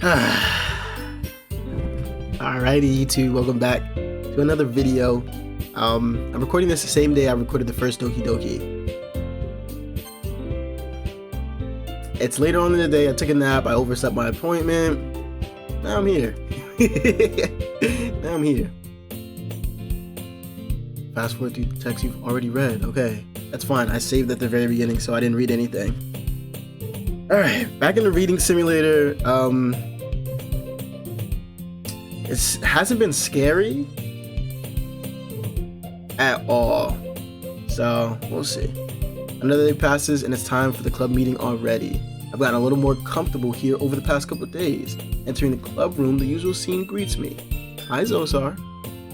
Alrighty, YouTube, welcome back to another video. I'm recording this the same day I recorded the first Doki Doki. It's later on in the day. I took a nap, I overslept my appointment. Now I'm here. Now I'm here. Fast forward to text you've already read. Okay, that's fine. I saved at the very beginning, so I didn't read anything. Alright, back in the reading simulator. It hasn't been scary at all, so we'll see. Another day passes and it's time for the club meeting already. I've gotten a little more comfortable here over the past couple of days. Entering the club room, the usual scene greets me. Hi Zosar.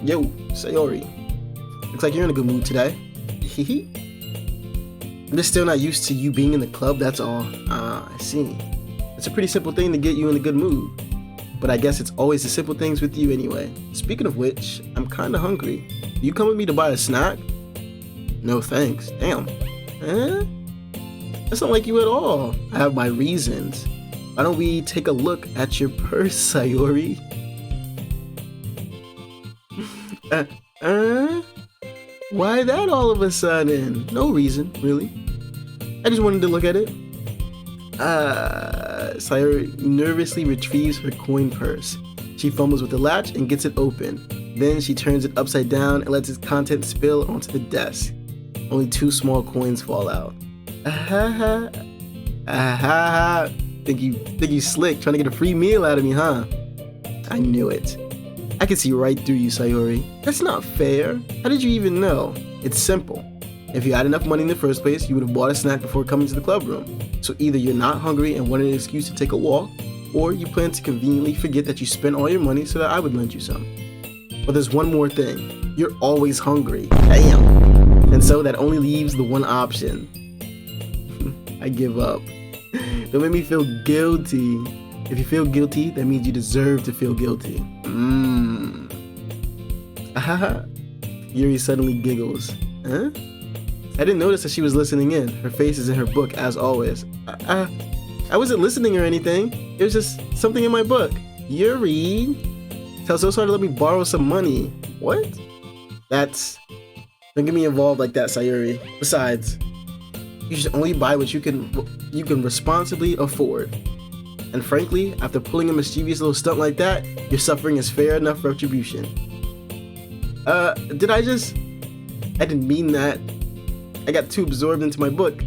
Yo, Sayuri. Looks like you're in a good mood today. I'm just still not used to you being in the club, that's all. I see. It's a pretty simple thing to get you in a good mood. But I guess it's always the simple things with you anyway. Speaking of which, I'm kinda hungry. Do you come with me to buy a snack? No thanks. Damn. Huh? That's not like you at all. I have my reasons. Why don't we take a look at your purse, Sayuri? Why that all of a sudden? No reason, really. I just wanted to look at it. Sayuri nervously retrieves her coin purse. She fumbles with the latch and gets it open. Then she turns it upside down and lets its contents spill onto the desk. Only 2 small coins fall out. Think you slick, trying to get a free meal out of me, huh? I knew it. I can see right through you, Sayuri. That's not fair. How did you even know? It's simple. If you had enough money in the first place, you would have bought a snack before coming to the club room. So either you're not hungry and wanted an excuse to take a walk, or you plan to conveniently forget that you spent all your money so that I would lend you some. But there's one more thing. You're always hungry. Damn. And so that only leaves the one option. I give up. Don't make me feel guilty. If you feel guilty, that means you deserve to feel guilty. Yuri suddenly giggles. Huh? I didn't notice that she was listening in. Her face is in her book as always. I wasn't listening or anything. It was just something in my book. Yuri, tell Zosar to let me borrow some money. What? Don't get me involved like that, Sayuri. Besides, you should only buy what you can responsibly afford. And frankly, after pulling a mischievous little stunt like that, your suffering is fair enough retribution. I didn't mean that. I got too absorbed into my book.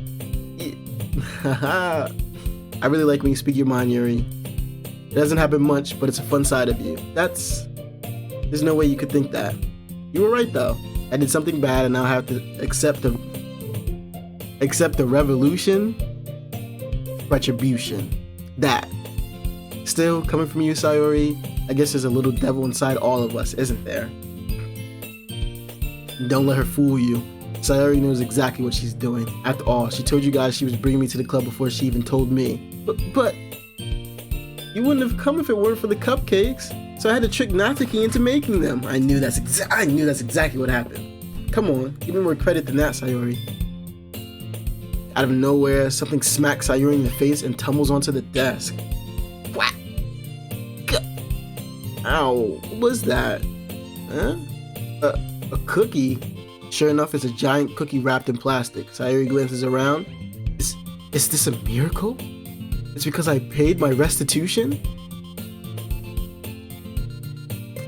I really like when you speak your mind, Yuri. It doesn't happen much, but it's a fun side of you. There's no way you could think that. You were right though. I did something bad and now I have to accept the retribution. That. Still, coming from you, Sayuri, I guess there's a little devil inside all of us, isn't there? Don't let her fool you. Sayuri knows exactly what she's doing. After all, she told you guys she was bringing me to the club before she even told me. But you wouldn't have come if it weren't for the cupcakes. So I had to trick Natsuki into making them. I knew that's exactly what happened. Come on, give me more credit than that, Sayuri. Out of nowhere, something smacks Sayuri in the face and tumbles onto the desk. Whack! Ow, what was that? Huh? A cookie? Sure enough, it's a giant cookie wrapped in plastic. Sayuri glances around. Is this a miracle? It's because I paid my restitution?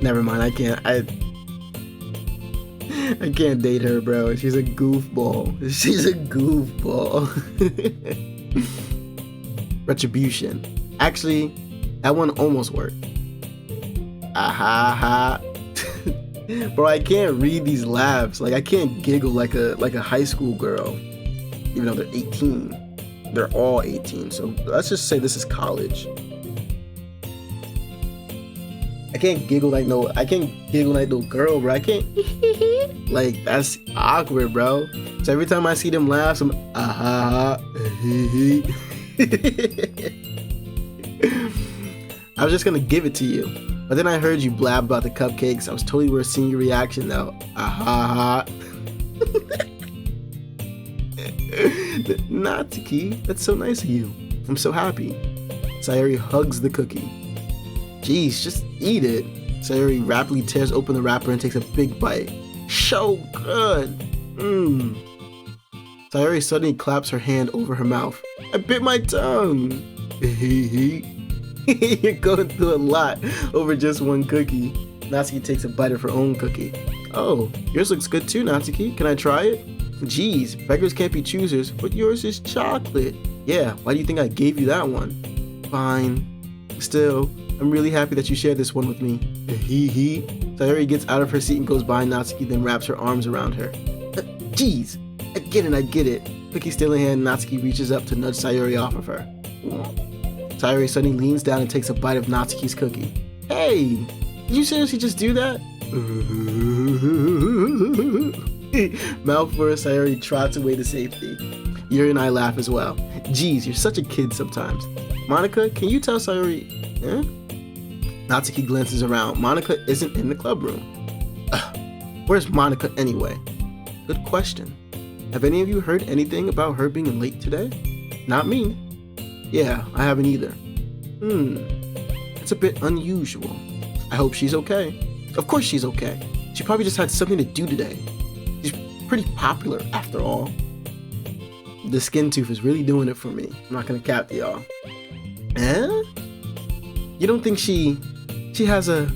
Never mind, I can't date her, bro. She's a goofball. She's a goofball. Retribution. Actually, that one almost worked. Bro, I can't read these laughs. Like I can't giggle like a high school girl, even though they're 18. They're all 18. So let's just say this is college. I can't giggle like no girl, bro. I can't. Like that's awkward, bro. So every time I see them laugh, I'm I was just gonna give it to you. But then I heard you blab about the cupcakes. I was totally worth seeing your reaction though. Natsuki, that's so nice of you. I'm so happy. Sayuri hugs the cookie. Jeez, just eat it. Sayuri rapidly tears open the wrapper and takes a big bite. So good. Mmm. Sayuri suddenly claps her hand over her mouth. I bit my tongue. You're going through a lot over just one cookie. Natsuki takes a bite of her own cookie. Oh, yours looks good too, Natsuki. Can I try it? Geez, beggars can't be choosers, but yours is chocolate. Yeah, why do you think I gave you that one? Fine. Still, I'm really happy that you shared this one with me. Sayuri gets out of her seat and goes behind Natsuki, then wraps her arms around her. Jeez, I get it. Cookie still in hand, Natsuki reaches up to nudge Sayuri off of her. Sayuri suddenly leans down and takes a bite of Natsuki's cookie. Hey, did you seriously just do that? Mouth first, Sayuri trots away to safety. Yuri and I laugh as well. Geez, you're such a kid sometimes. Monika, can you tell Sayuri? Natsuki glances around. Monika isn't in the club room. Where's Monika anyway? Good question. Have any of you heard anything about her being late today? Not me. Yeah, I haven't either. It's a bit unusual. I hope she's okay. Of course she's okay. She probably just had something to do today. She's pretty popular after all. The skin tooth is really doing it for me. I'm not gonna cap to y'all. You don't think she has a...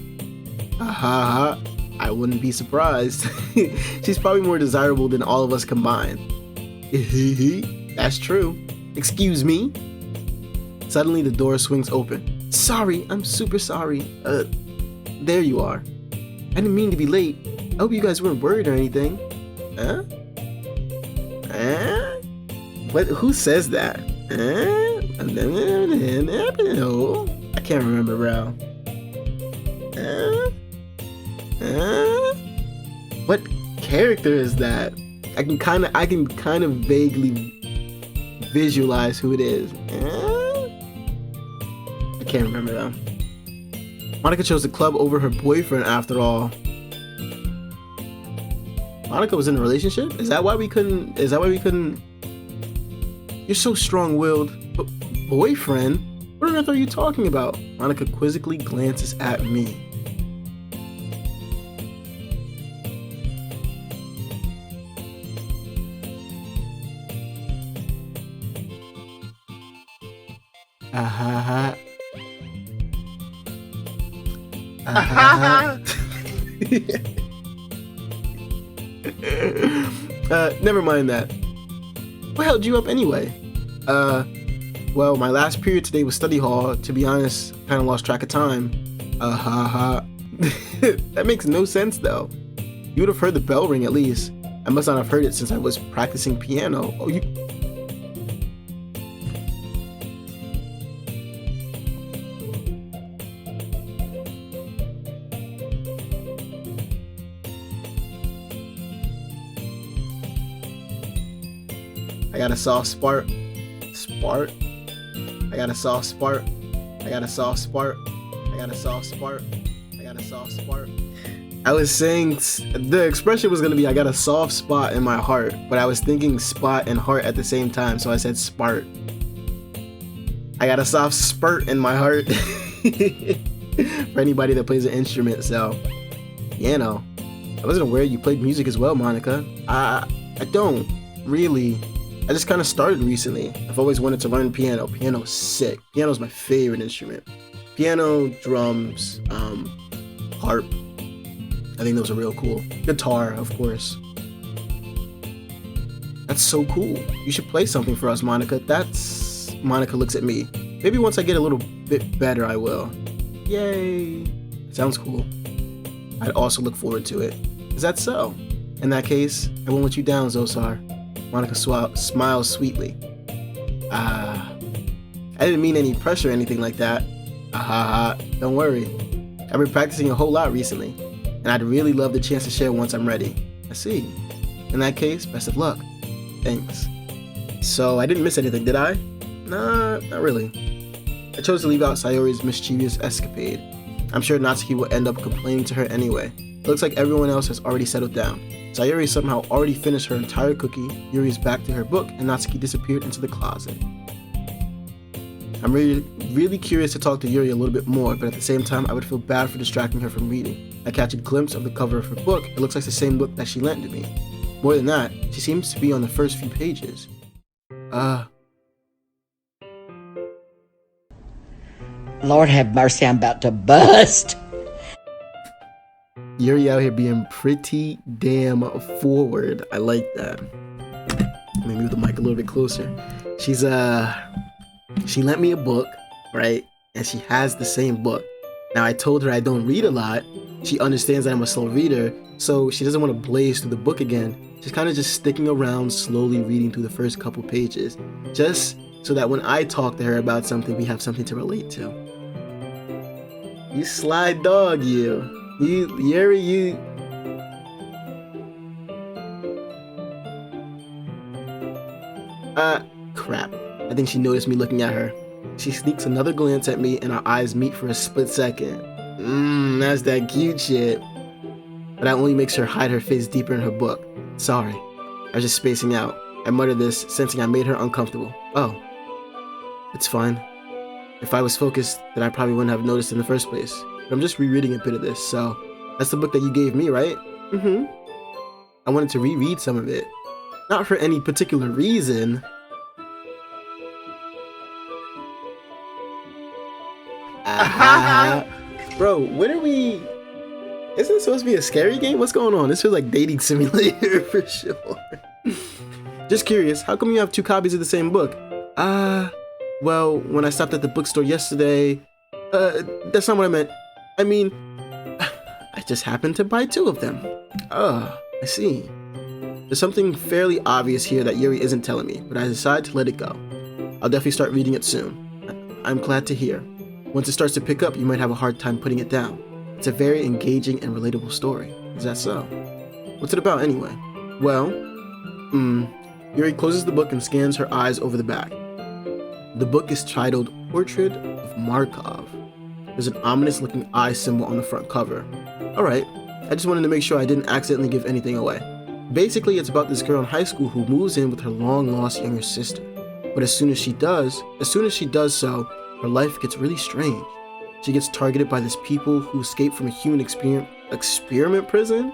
I wouldn't be surprised. She's probably more desirable than all of us combined. That's true. Excuse me? Suddenly the door swings open. Sorry, I'm super sorry. There you are. I didn't mean to be late. I hope you guys weren't worried or anything. What? Who says that? I can't remember, bro. What character is that? I can kind of vaguely visualize who it is. I can't remember though. Monika chose the club over her boyfriend after all. Monika was in a relationship? Is that why we couldn't? You're so strong-willed. But boyfriend? What on earth are you talking about? Monika quizzically glances at me. Never mind that. What held you up anyway? Well, my last period today was study hall. To be honest, kind of lost track of time. That makes no sense though. You would have heard the bell ring at least. I must not have heard it since I was practicing piano. Oh, you... I got a soft spark. I got a soft spark. I was saying the expression was gonna be I got a soft spot in my heart, but I was thinking spot and heart at the same time, so I said spart. I got a soft spurt in my heart. For anybody that plays an instrument, so piano. I wasn't aware you played music as well, Monika. I don't really. I just kind of started recently. I've always wanted to learn piano. Piano's sick. Piano's my favorite instrument. Piano, drums, harp. I think those are real cool. Guitar, of course. That's so cool. You should play something for us, Monika. Monika looks at me. Maybe once I get a little bit better, I will. Yay. Sounds cool. I'd also look forward to it. Is that so? In that case, I won't let you down, Zosar. Monika smiles sweetly. I didn't mean any pressure or anything like that. Don't worry. I've been practicing a whole lot recently, and I'd really love the chance to share once I'm ready. I see. In that case, best of luck. Thanks. So I didn't miss anything, did I? Nah, not really. I chose to leave out Sayuri's mischievous escapade. I'm sure Natsuki will end up complaining to her anyway. Looks like everyone else has already settled down. Sayuri somehow already finished her entire cookie, Yuri is back to her book, and Natsuki disappeared into the closet. I'm really curious to talk to Yuri a little bit more, but at the same time, I would feel bad for distracting her from reading. I catch a glimpse of the cover of her book. It looks like the same book that she lent to me. More than that, she seems to be on the first few pages. Lord have mercy, I'm about to bust. Yuri out here being pretty damn forward. I like that. Let me move the mic a little bit closer. She lent me a book, right? And she has the same book. Now, I told her I don't read a lot. She understands that I'm a slow reader, so she doesn't want to blaze through the book again. She's kind of just sticking around, slowly reading through the first couple pages, just so that when I talk to her about something, we have something to relate to. You sly dog, you. Yuri, you... Crap. I think she noticed me looking at her. She sneaks another glance at me and our eyes meet for a split second. That's that cute shit. But that only makes her hide her face deeper in her book. Sorry. I was just spacing out. I muttered this, sensing I made her uncomfortable. Oh. It's fine. If I was focused, then I probably wouldn't have noticed in the first place. But I'm just rereading a bit of this, so... That's the book that you gave me, right? Mm-hmm. I wanted to reread some of it. Not for any particular reason. Bro, when are we... Isn't it supposed to be a scary game? What's going on? This feels like dating simulator for sure. Just curious, how come you have 2 copies of the same book? Well, when I stopped at the bookstore yesterday... that's not what I meant. I mean... I just happened to buy 2 of them. I see. There's something fairly obvious here that Yuri isn't telling me, but I decide to let it go. I'll definitely start reading it soon. I'm glad to hear. Once it starts to pick up, you might have a hard time putting it down. It's a very engaging and relatable story. Is that so? What's it about anyway? Well, Yuri closes the book and scans her eyes over the back. The book is titled Portrait of Markov. There's an ominous looking eye symbol on the front cover. Alright, I just wanted to make sure I didn't accidentally give anything away. Basically, it's about this girl in high school who moves in with her long-lost younger sister. But as soon as she does so, her life gets really strange. She gets targeted by these people who escape from a human experiment prison.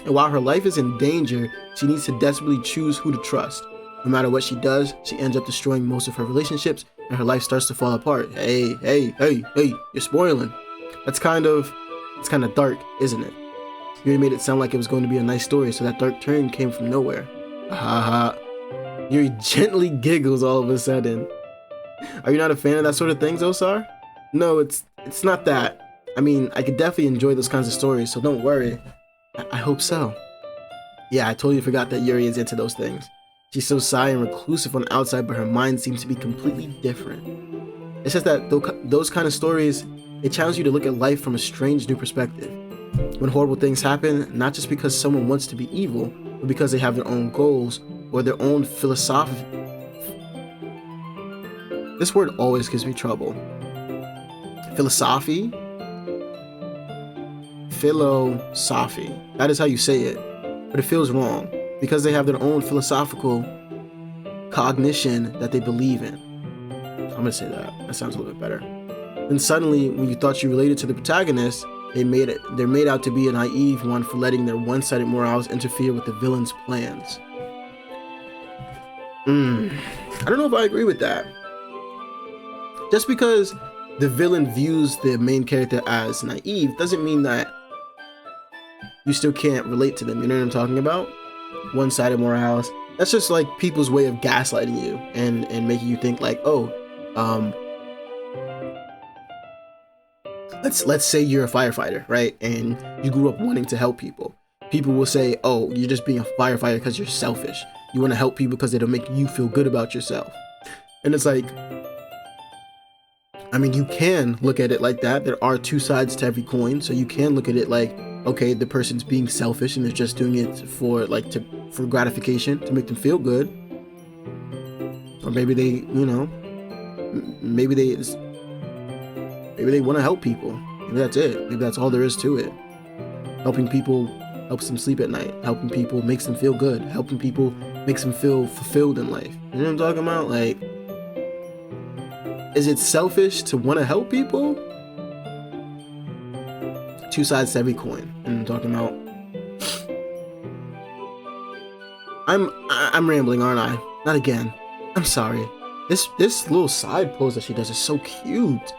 And while her life is in danger, she needs to desperately choose who to trust. No matter what she does, she ends up destroying most of her relationships and her life starts to fall apart. Hey, you're spoiling. It's kind of dark, isn't it? Yuri made it sound like it was going to be a nice story, so that dark turn came from nowhere. Yuri gently giggles all of a sudden. Are you not a fan of that sort of thing, Zosar? No, it's not that. I mean, I could definitely enjoy those kinds of stories, so don't worry. I hope so. Yeah, I totally forgot that Yuri is into those things. She's so shy and reclusive on the outside, but her mind seems to be completely different. It's just that those kind of stories, they challenge you to look at life from a strange new perspective. When horrible things happen, not just because someone wants to be evil, but because they have their own goals or their own philosophy. This word always gives me trouble. Philosophy? Philosophy. That is how you say it. But it feels wrong, because they have their own philosophical cognition that they believe in. I'm gonna say that. That sounds a little bit better. Then suddenly, when you thought you related to the protagonist, they're made out to be a naive one for letting their one-sided morals interfere with the villain's plans. I don't know if I agree with that. Just because the villain views the main character as naive doesn't mean that you still can't relate to them. You know what I'm talking about? One-sided morals. That's just like people's way of gaslighting you and making you think like, oh, let's say you're a firefighter, right? And you grew up wanting to help people. People will say, oh, you're just being a firefighter because you're selfish. You want to help people because it'll make you feel good about yourself. And it's like, I mean, you can look at it like that. There are 2 sides to every coin. So you can look at it like, okay, the person's being selfish and they're just doing it for for gratification, to make them feel good. Or maybe they, maybe they want to help people. Maybe that's it. Maybe that's all there is to it. Helping people helps them sleep at night. Helping people makes them feel good. Helping people makes them feel fulfilled in life. You know what I'm talking about? Like, Is it selfish to want to help people? Two sides to every coin. And I'm talking about. I'm rambling, aren't I? Not again. I'm sorry. This little side pose that she does is so cute.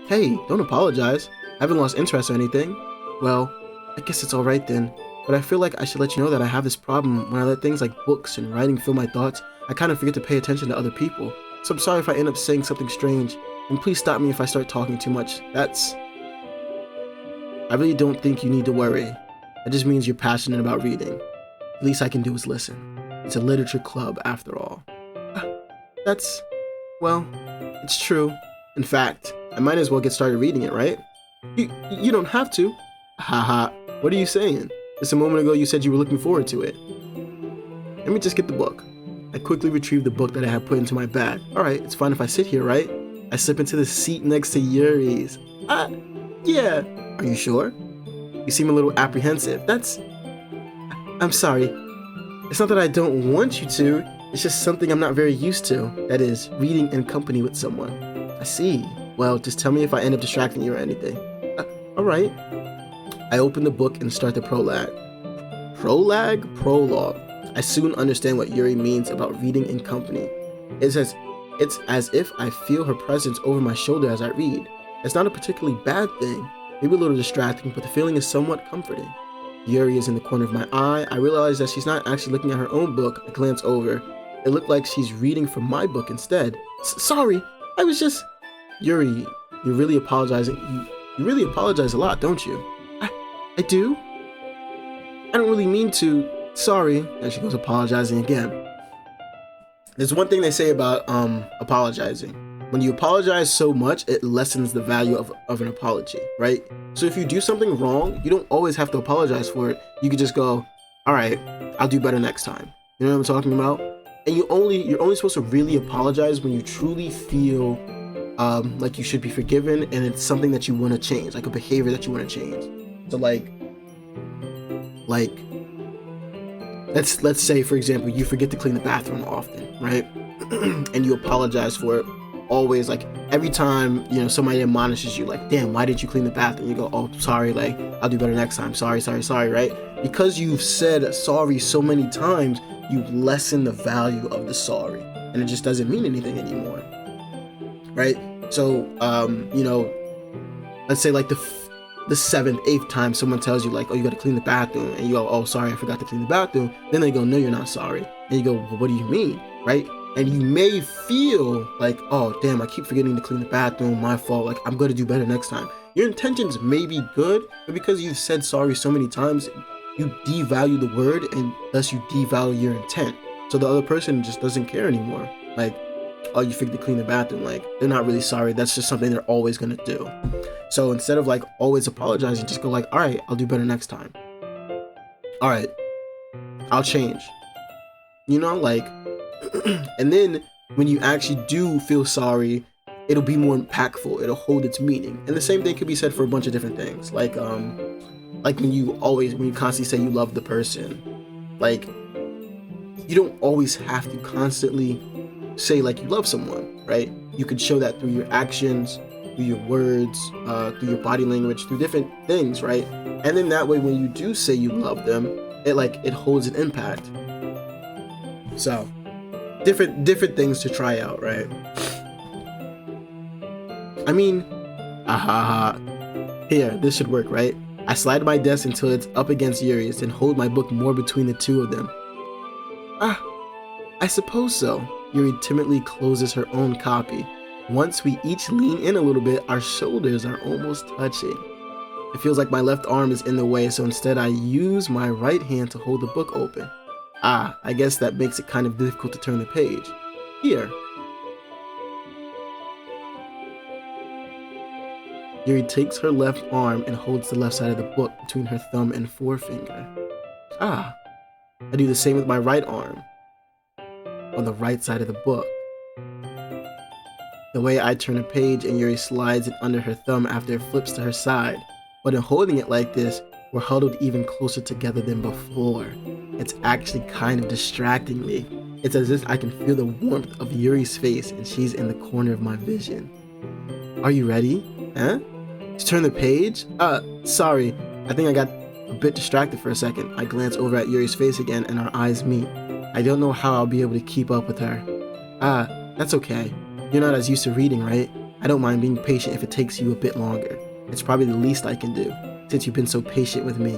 Hey, don't apologize. I haven't lost interest or anything. Well, I guess it's alright then. But I feel like I should let you know that I have this problem when I let things like books and writing fill my thoughts. I kind of forget to pay attention to other people. So I'm sorry if I end up saying something strange. And please stop me if I start talking too much. I really don't think you need to worry. That just means you're passionate about reading. The least I can do is listen. It's a literature club after all. Well, it's true. In fact, I might as well get started reading it, right? You don't have to. Haha, what are you saying? Just a moment ago you said you were looking forward to it. Let me just get the book. I quickly retrieved the book that I had put into my bag. Alright, it's fine if I sit here, right? I slip into the seat next to Yuri's. Yeah. Are you sure? You seem a little apprehensive. I'm sorry. It's not that I don't want you to. It's just something I'm not very used to. That is, reading in company with someone. I see. Well, just tell me if I end up distracting you or anything. Alright. I open the book and start the prologue. Prologue. I soon understand what Yuri means about reading in company. It's as if I feel her presence over my shoulder as I read. It's not a particularly bad thing, maybe a little distracting, but the feeling is somewhat comforting. Yuri is in the corner of my eye. I realize that she's not actually looking at her own book. I glance over. It looked like she's reading from my book instead. Sorry, I was just... Yuri, you're really apologizing. You really apologize a lot, don't you? I do? I don't really mean to. Sorry. And she goes apologizing again. There's one thing they say about apologizing. When you apologize so much, it lessens the value of an apology, right? So if you do something wrong, you don't always have to apologize for it. You could just go, all right, I'll do better next time. You know what I'm talking about? And you're only supposed to really apologize when you truly feel like you should be forgiven and it's something that you want to change, like a behavior that you want to change. So like let's say, for example, you forget to clean the bathroom often, right? And you apologize for it always, like every time, you know, somebody admonishes you, like, damn, why did you clean the bathroom? You go, oh, sorry, like, I'll do better next time. Sorry, right? Because you've said sorry so many times, you lessen the value of the sorry, and it just doesn't mean anything anymore, right? So, you know, let's say like the 7th, 8th time someone tells you like, oh, you got to clean the bathroom, and you go, oh, sorry, I forgot to clean the bathroom. Then they go, no, you're not sorry. And you go, well, what do you mean, right? And you may feel like, oh, damn, I keep forgetting to clean the bathroom, my fault, like, I'm going to do better next time. Your intentions may be good, but because you've said sorry so many times, you devalue the word, and thus you devalue your intent. So the other person just doesn't care anymore. Like, oh, you forget to clean the bathroom, like, they're not really sorry. That's just something they're always going to do. So instead of like always apologizing, just go like, all right, I'll do better next time. All right, I'll change. You know, like, and then when you actually do feel sorry, it'll be more impactful. It'll hold its meaning. And the same thing could be said for a bunch of different things. Like when you constantly say you love the person, like, you don't always have to constantly say like you love someone, right? You could show that through your actions, through your words, through your body language, through different things, right? And then that way, when you do say you love them, it holds an impact. So, different things to try out, right? I mean, here, this should work, right? I slide my desk until it's up against Yuri's and hold my book more between the two of them. I suppose so. Yuri timidly closes her own copy. Once we each lean in a little bit, our shoulders are almost touching. It feels like my left arm is in the way, so instead I use my right hand to hold the book open. I guess that makes it kind of difficult to turn the page. Here. Yuri takes her left arm and holds the left side of the book between her thumb and forefinger. I do the same with my right arm on the right side of the book. The way I turn a page and Yuri slides it under her thumb after it flips to her side. But in holding it like this, we're huddled even closer together than before. It's actually kind of distracting me. It's as if I can feel the warmth of Yuri's face and she's in the corner of my vision. Are you ready? Huh? To turn the page? Sorry. I think I got a bit distracted for a second. I glance over at Yuri's face again and our eyes meet. I don't know how I'll be able to keep up with her. That's okay. You're not as used to reading, right? I don't mind being patient if it takes you a bit longer. It's probably the least I can do, since you've been so patient with me.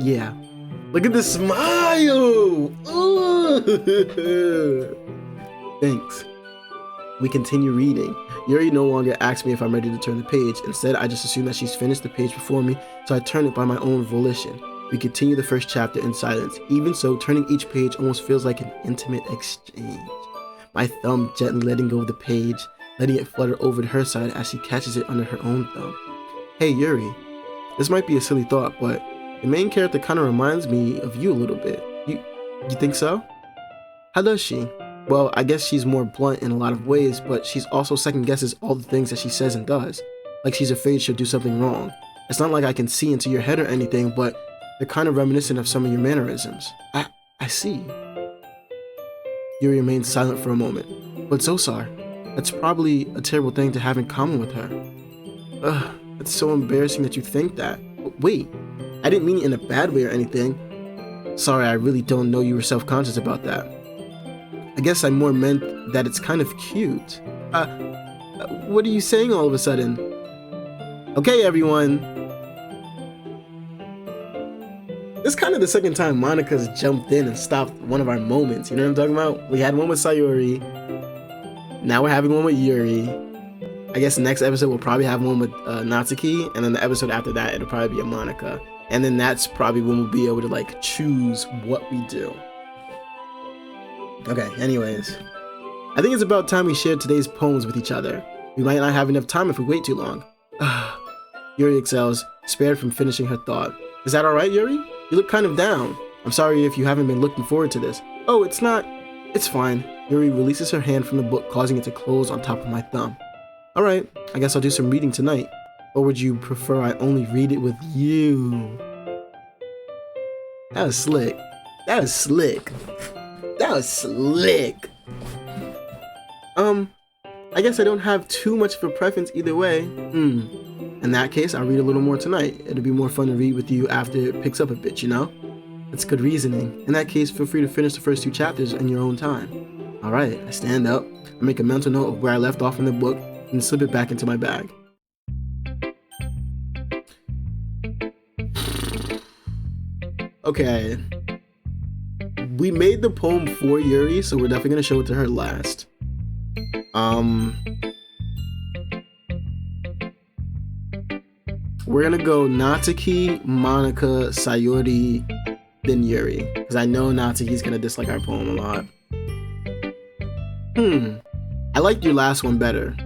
Yeah. Look at the smile! Thanks. We continue reading. Yuri no longer asks me if I'm ready to turn the page. Instead, I just assume that she's finished the page before me, so I turn it by my own volition. We continue the first chapter in silence. Even so, turning each page almost feels like an intimate exchange. My thumb gently letting go of the page, letting it flutter over to her side as she catches it under her own thumb. Hey Yuri, this might be a silly thought, but the main character kind of reminds me of you a little bit. You think so? How does she? Well, I guess she's more blunt in a lot of ways, but she's also second guesses all the things that she says and does. Like she's afraid she'll do something wrong. It's not like I can see into your head or anything, but they're kind of reminiscent of some of your mannerisms. I see. Yuri remains silent for a moment. But Zosar, that's probably a terrible thing to have in common with her. Ugh, it's so embarrassing that you think that. Wait, I didn't mean it in a bad way or anything. Sorry, I really don't know you were self-conscious about that. I guess I more meant that it's kind of cute. What are you saying all of a sudden? Okay, everyone. This is kind of the second time Monika's jumped in and stopped one of our moments. You know what I'm talking about? We had one with Sayuri. Now we're having one with Yuri. I guess the next episode we'll probably have one with Natsuki, and then the episode after that it'll probably be a Monika. And then that's probably when we'll be able to like choose what we do. Okay, anyways. I think it's about time we shared today's poems with each other. We might not have enough time if we wait too long. Yuri exhales, spared from finishing her thought. Is that alright, Yuri? You look kind of down. I'm sorry if you haven't been looking forward to this. Oh, it's not. It's fine. Yuri releases her hand from the book, causing it to close on top of my thumb. Alright, I guess I'll do some reading tonight. Or would you prefer I only read it with you? That was slick. That was slick. That was slick. I guess I don't have too much of a preference either way. In that case, I'll read a little more tonight. It'll be more fun to read with you after it picks up a bit, you know? That's good reasoning. In that case, feel free to finish the first 2 chapters in your own time. Alright, I stand up, I make a mental note of where I left off in the book, and slip it back into my bag. Okay. We made the poem for Yuri, so we're definitely gonna show it to her last. We're gonna go Natsuki, Monika, Sayuri, then Yuri. Because I know Natsuki's gonna dislike our poem a lot. I liked your last one better.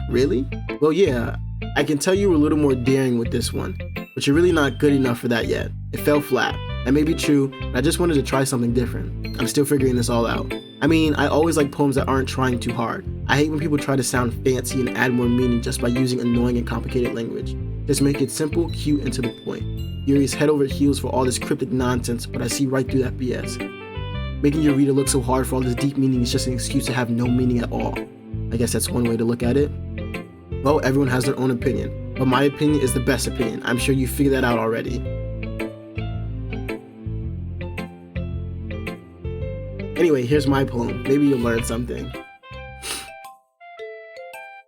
Really? Well, yeah, I can tell you were a little more daring with this one, but you're really not good enough for that yet. It fell flat. That may be true, but I just wanted to try something different. I'm still figuring this all out. I mean, I always like poems that aren't trying too hard. I hate when people try to sound fancy and add more meaning just by using annoying and complicated language. Just make it simple, cute, and to the point. Yuri's head over heels for all this cryptic nonsense, but I see right through that BS. Making your reader look so hard for all this deep meaning is just an excuse to have no meaning at all. I guess that's one way to look at it. Well, everyone has their own opinion, but my opinion is the best opinion. I'm sure you figured that out already. Anyway, here's my poem. Maybe you'll learn something.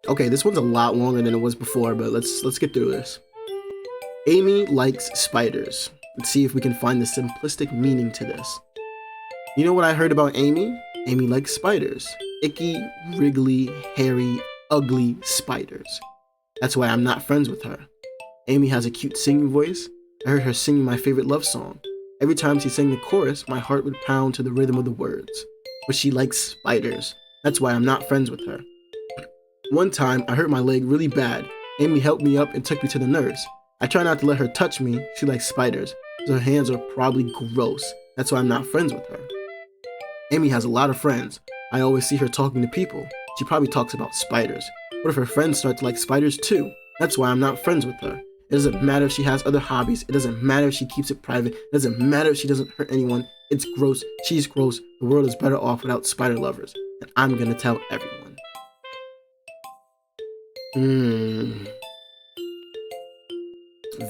Okay, this one's a lot longer than it was before, but let's get through this. Amy likes spiders. Let's see if we can find the simplistic meaning to this. You know what I heard about Amy? Amy likes spiders. Icky, wriggly, hairy, ugly spiders. That's why I'm not friends with her. Amy has a cute singing voice. I heard her singing my favorite love song. Every time she sang the chorus, my heart would pound to the rhythm of the words. But she likes spiders. That's why I'm not friends with her. One time, I hurt my leg really bad. Amy helped me up and took me to the nurse. I try not to let her touch me. She likes spiders, so her hands are probably gross. That's why I'm not friends with her. Amy has a lot of friends. I always see her talking to people. She probably talks about spiders. What if her friends start to like spiders too? That's why I'm not friends with her. It doesn't matter if she has other hobbies. It doesn't matter if she keeps it private. It doesn't matter if she doesn't hurt anyone. It's gross. She's gross. The world is better off without spider lovers. And I'm gonna tell everyone.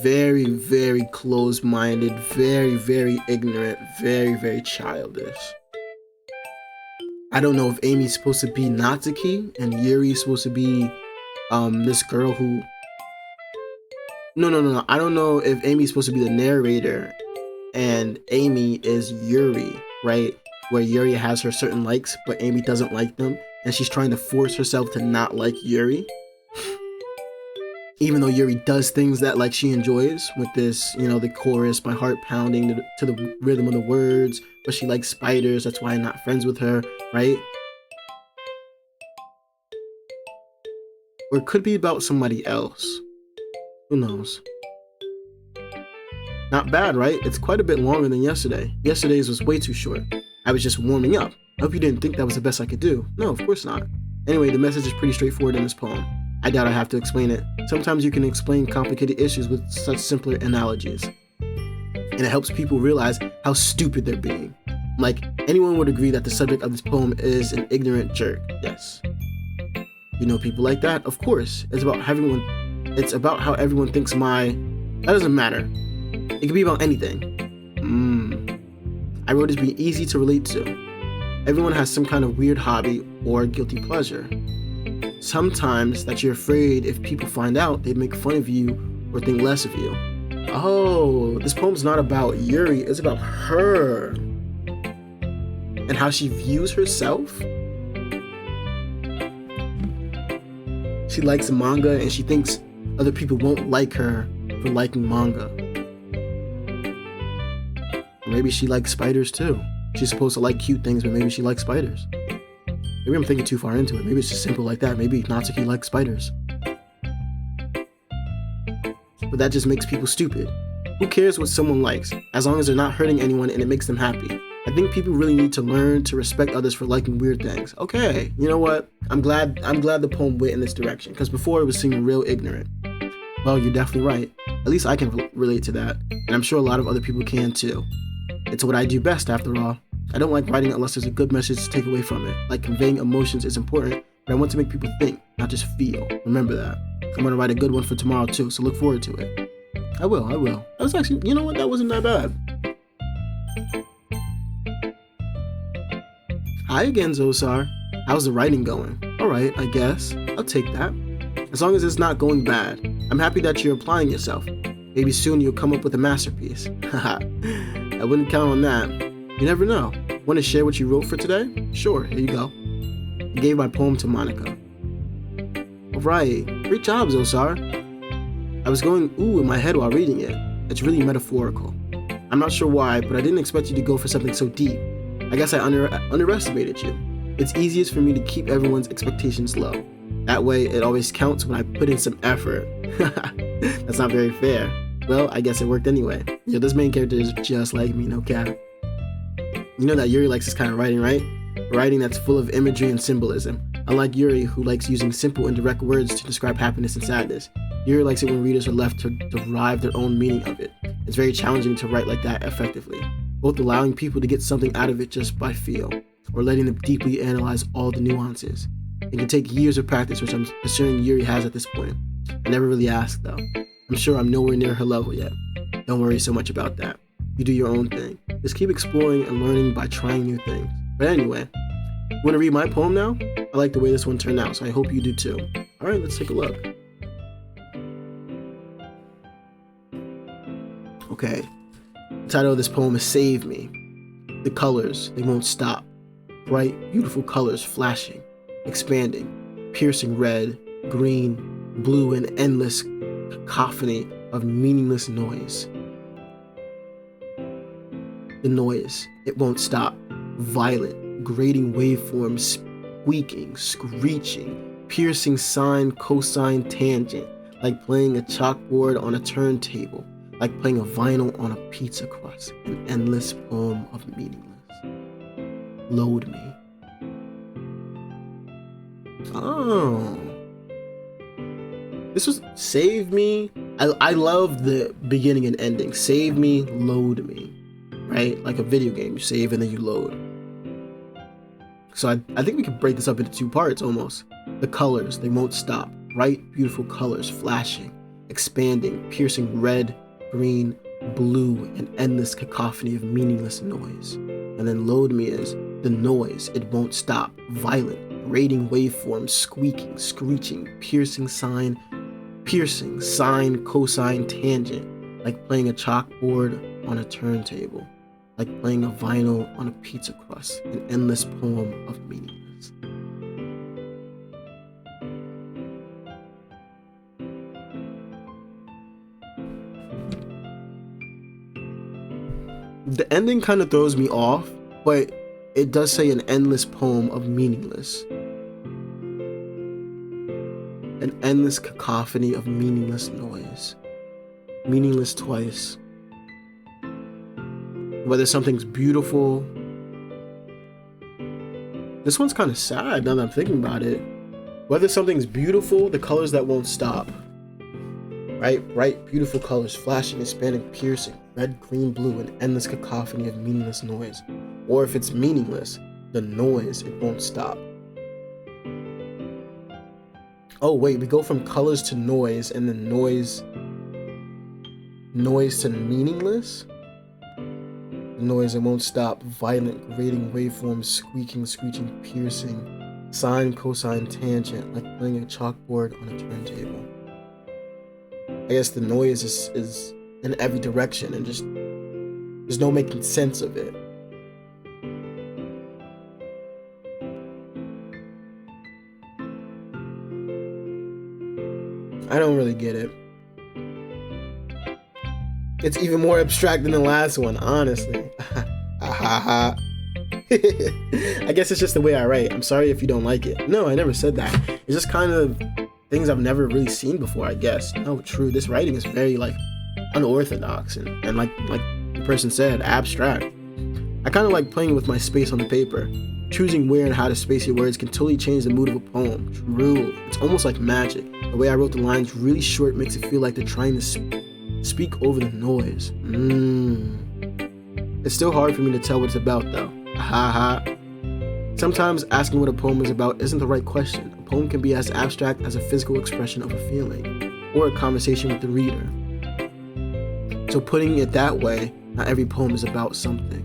Very, very closed-minded, very, very ignorant, very, very childish. I don't know if Amy's supposed to be Natsuki and Yuri's supposed to be this girl who... No. I don't know if Amy's supposed to be the narrator and Amy is Yuri, right? Where Yuri has her certain likes, but Amy doesn't like them. And she's trying to force herself to not like Yuri. Even though Yuri does things that like she enjoys with this, you know, the chorus, my heart pounding to the rhythm of the words, but she likes spiders, that's why I'm not friends with her, right? Or it could be about somebody else. Who knows? Not bad, right? It's quite a bit longer than yesterday. Yesterday's was way too short. I was just warming up. I hope you didn't think that was the best I could do. No, of course not. Anyway, the message is pretty straightforward in this poem. I doubt I have to explain it. Sometimes you can explain complicated issues with such simpler analogies. And it helps people realize how stupid they're being. Like, anyone would agree that the subject of this poem is an ignorant jerk. Yes. You know people like that? Of course. It's about how everyone thinks that doesn't matter. It could be about anything. I wrote it to be easy to relate to. Everyone has some kind of weird hobby or guilty pleasure. Sometimes that you're afraid if people find out, they'd make fun of you or think less of you. Oh, this poem's not about Yuri, it's about her. And how she views herself. She likes manga and she thinks other people won't like her for liking manga. Maybe she likes spiders too. She's supposed to like cute things, but maybe she likes spiders. Maybe I'm thinking too far into it. Maybe it's just simple like that. Maybe Natsuki likes spiders. But that just makes people stupid. Who cares what someone likes, as long as they're not hurting anyone and it makes them happy? I think people really need to learn to respect others for liking weird things. Okay, you know what? I'm glad the poem went in this direction, because before it was seeming real ignorant. Well, you're definitely right. At least I can relate to that, and I'm sure a lot of other people can too. It's what I do best, after all. I don't like writing unless there's a good message to take away from it. Like, conveying emotions is important, but I want to make people think, not just feel. Remember that. I'm gonna write a good one for tomorrow too, so look forward to it. I will. That was actually, you know what? That wasn't that bad. Hi again, Zosar. How's the writing going? Alright, I guess. I'll take that. As long as it's not going bad. I'm happy that you're applying yourself. Maybe soon you'll come up with a masterpiece. Haha. I wouldn't count on that. You never know. Want to share what you wrote for today? Sure, here you go. I gave my poem to Monika. Alright, great job, Zosar. I was going ooh in my head while reading it. It's really metaphorical. I'm not sure why, but I didn't expect you to go for something so deep. I guess I underestimated you. It's easiest for me to keep everyone's expectations low. That way, it always counts when I put in some effort. That's not very fair. Well, I guess it worked anyway. Yo, this main character is just like me, no cap. You know that Yuri likes this kind of writing, right? Writing that's full of imagery and symbolism. Unlike Yuri, who likes using simple and direct words to describe happiness and sadness, Yuri likes it when readers are left to derive their own meaning of it. It's very challenging to write like that effectively, both allowing people to get something out of it just by feel, or letting them deeply analyze all the nuances. It can take years of practice, which I'm assuming Yuri has at this point. I never really asked, though. I'm sure I'm nowhere near her level yet. Don't worry so much about that. You do your own thing. Just keep exploring and learning by trying new things. But anyway, want to read my poem now? I like the way this one turned out, so I hope you do too. Alright, let's take a look. Okay, the title of this poem is Save Me. The colors, they won't stop. Bright, beautiful colors flashing, expanding, piercing red, green, blue, and endless cacophony of meaningless noise. The noise, it won't stop. Violent, grating waveforms, squeaking, screeching, piercing sine, cosine, tangent, like playing a chalkboard on a turntable, like playing a vinyl on a pizza crust, an endless poem of meaningless. Load me. Oh. This was Save Me. I love the beginning and ending. Save me, load me. right? Like a video game, you save and then you load. So I think we could break this up into 2 parts almost. The colors, they won't stop. Bright, beautiful colors flashing, expanding, piercing red, green, blue, an endless cacophony of meaningless noise. And then load me is the noise, it won't stop. Violent, grating waveforms, squeaking, screeching, piercing, sine, cosine, tangent, like playing a chalkboard on a turntable, like playing a vinyl on a pizza crust, an endless poem of meaningless. The ending kind of throws me off, but it does say an endless poem of meaningless. An endless cacophony of meaningless noise. Meaningless twice. Whether something's beautiful. This one's kind of sad now that I'm thinking about it. Whether something's beautiful, the colors that won't stop. Right? Bright, beautiful colors, flashing, expanding, piercing. Red, green, blue, an endless cacophony of meaningless noise. Or if it's meaningless, the noise, it won't stop. Oh wait, we go from colors to noise, and then noise to meaningless? Noise, it won't stop. Violent, grating waveforms, squeaking, screeching, piercing. Sine, cosine, tangent, like playing a chalkboard on a turntable. I guess the noise is in every direction and just there's no making sense of it. I don't really get it. It's even more abstract than the last one, honestly. I guess it's just the way I write. I'm sorry if you don't like it. No, I never said that. It's just kind of things I've never really seen before, I guess. No, true. This writing is very like unorthodox and like the person said, abstract. I kind of like playing with my space on the paper. Choosing where and how to space your words can totally change the mood of a poem. True. It's almost like magic. The way I wrote the lines really short makes it feel like they're trying to speak over the noise. It's still hard for me to tell what it's about though. Sometimes asking what a poem is about isn't the right question. A poem can be as abstract as a physical expression of a feeling or a conversation with the reader. So putting it that way, not every poem is about something.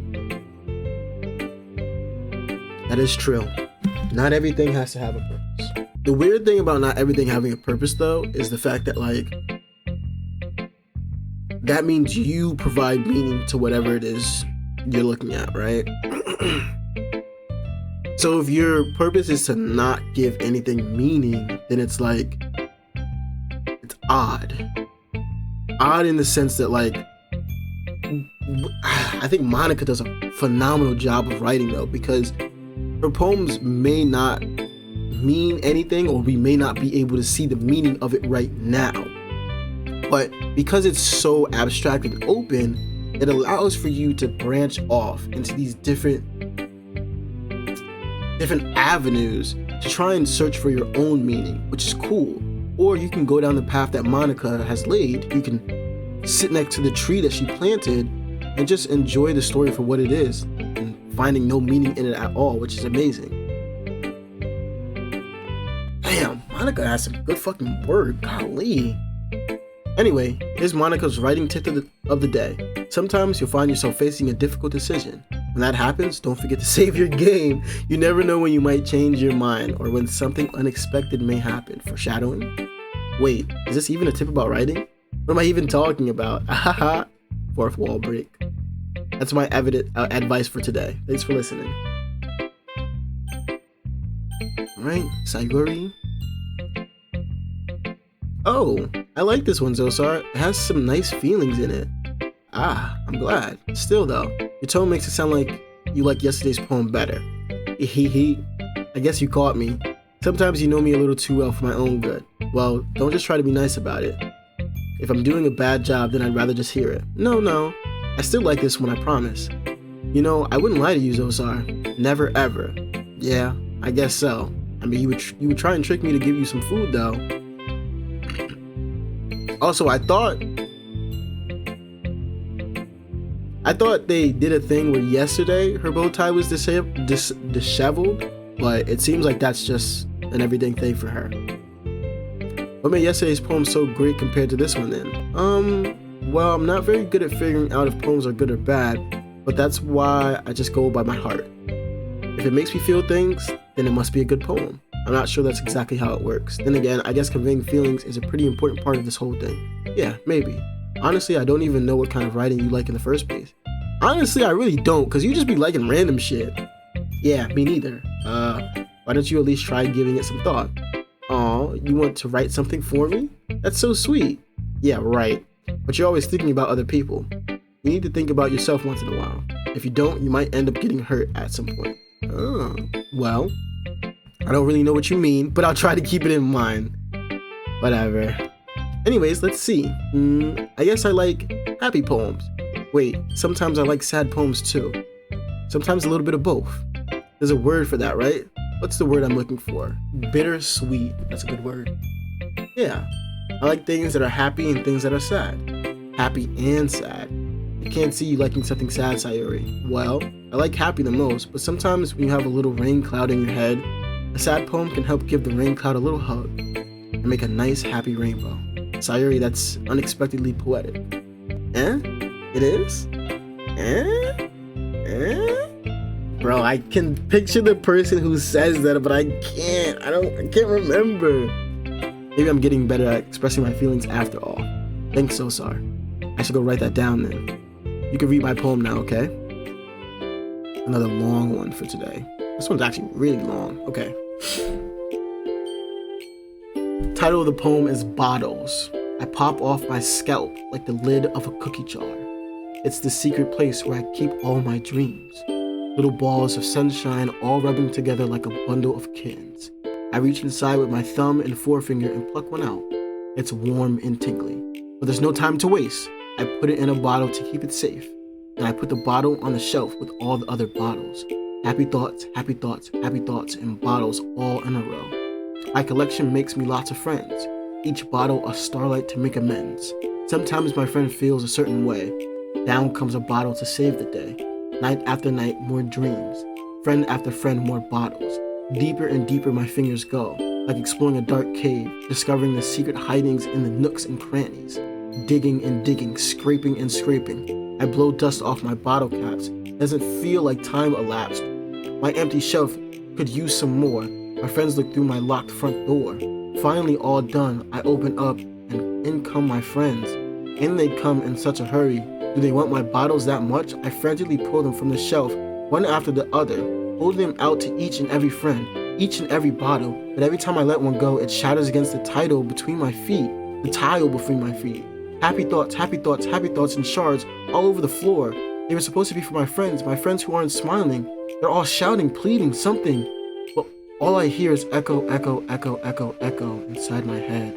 That is true. Not everything has to have a purpose. The weird thing about not everything having a purpose though is the fact that like that means you provide meaning to whatever it is you're looking at, right? So if your purpose is to not give anything meaning, then it's like it's odd. Odd in the sense that like I think Monika does a phenomenal job of writing though, because her poems may not mean anything, or we may not be able to see the meaning of it right now. But because it's so abstract and open, it allows for you to branch off into these different avenues to try and search for your own meaning, which is cool. Or you can go down the path that Monika has laid. You can sit next to the tree that she planted and just enjoy the story for what it is, and finding no meaning in it at all, which is amazing. Damn, Monika has some good fucking word, golly. Anyway, here's Monika's writing tip of the day. Sometimes you'll find yourself facing a difficult decision. When that happens, don't forget to save your game. You never know when you might change your mind or when something unexpected may happen. Foreshadowing? Wait, is this even a tip about writing? What am I even talking about? Ahaha. Fourth wall break. That's my advice for today. Thanks for listening. Alright, Sayuri. Oh, I like this one, Zosar. It has some nice feelings in it. I'm glad. Still though, your tone makes it sound like you like yesterday's poem better. I guess you caught me. Sometimes you know me a little too well for my own good. Well, don't just try to be nice about it. If I'm doing a bad job, then I'd rather just hear it. No. I still like this one, I promise. You know, I wouldn't lie to you, Zosar. Never ever. Yeah, I guess so. I mean, you would try and trick me to give you some food though. Also, I thought I thought they did a thing where yesterday her bow tie was disheveled, but it seems like that's just an everyday thing for her. What made yesterday's poem so great compared to this one then? Well, I'm not very good at figuring out if poems are good or bad, but that's why I just go by my heart. If it makes me feel things, then it must be a good poem. I'm not sure that's exactly how it works. Then again, I guess conveying feelings is a pretty important part of this whole thing. Yeah, maybe. Honestly, I don't even know what kind of writing you like in the first place. Honestly, I really don't, because you just be liking random shit. Yeah, me neither. Why don't you at least try giving it some thought? Aw, you want to write something for me? That's so sweet. Yeah, right. But you're always thinking about other people. You need to think about yourself once in a while. If you don't, you might end up getting hurt at some point. Oh, well, I don't really know what you mean, but I'll try to keep it in mind. Whatever. Anyways, let's see. I guess I like happy poems. Wait, sometimes I like sad poems too. Sometimes a little bit of both. There's a word for that, right? What's the word I'm looking for? Bittersweet. That's a good word. Yeah. I like things that are happy and things that are sad. Happy and sad. I can't see you liking something sad, Sayuri. Well, I like happy the most, but sometimes when you have a little rain cloud in your head, a sad poem can help give the rain cloud a little hug and make a nice happy rainbow. Sayuri, that's unexpectedly poetic. It is? Bro, I can picture the person who says that, but I can't remember. Maybe I'm getting better at expressing my feelings after all. Thanks, so sorry. I should go write that down then. You can read my poem now, okay? Another long one for today. This one's actually really long. Okay. Title of the poem is Bottles. I pop off my scalp like the lid of a cookie jar. It's the secret place where I keep all my dreams. Little balls of sunshine all rubbing together like a bundle of kittens. I reach inside with my thumb and forefinger and pluck one out. It's warm and tingly. But there's no time to waste. I put it in a bottle to keep it safe. And I put the bottle on the shelf with all the other bottles. Happy thoughts, happy thoughts, happy thoughts, and bottles all in a row. My collection makes me lots of friends. Each bottle a starlight to make amends. Sometimes my friend feels a certain way. Down comes a bottle to save the day. Night after night, more dreams. Friend after friend, more bottles. Deeper and deeper my fingers go, like exploring a dark cave, discovering the secret hidings in the nooks and crannies. Digging and digging, scraping and scraping. I blow dust off my bottle caps. Doesn't feel like time elapsed. My empty shelf could use some more. My friends look through my locked front door. Finally all done, I open up and in come my friends. In they come in such a hurry. Do they want my bottles that much? I frantically pull them from the shelf, one after the other, holding them out to each and every friend, each and every bottle. But every time I let one go, it shatters against the tile between my feet, the tile between my feet. Happy thoughts, happy thoughts, happy thoughts in shards all over the floor. They were supposed to be for my friends who aren't smiling. They're all shouting, pleading, something. But all I hear is echo, echo, echo, echo, echo inside my head.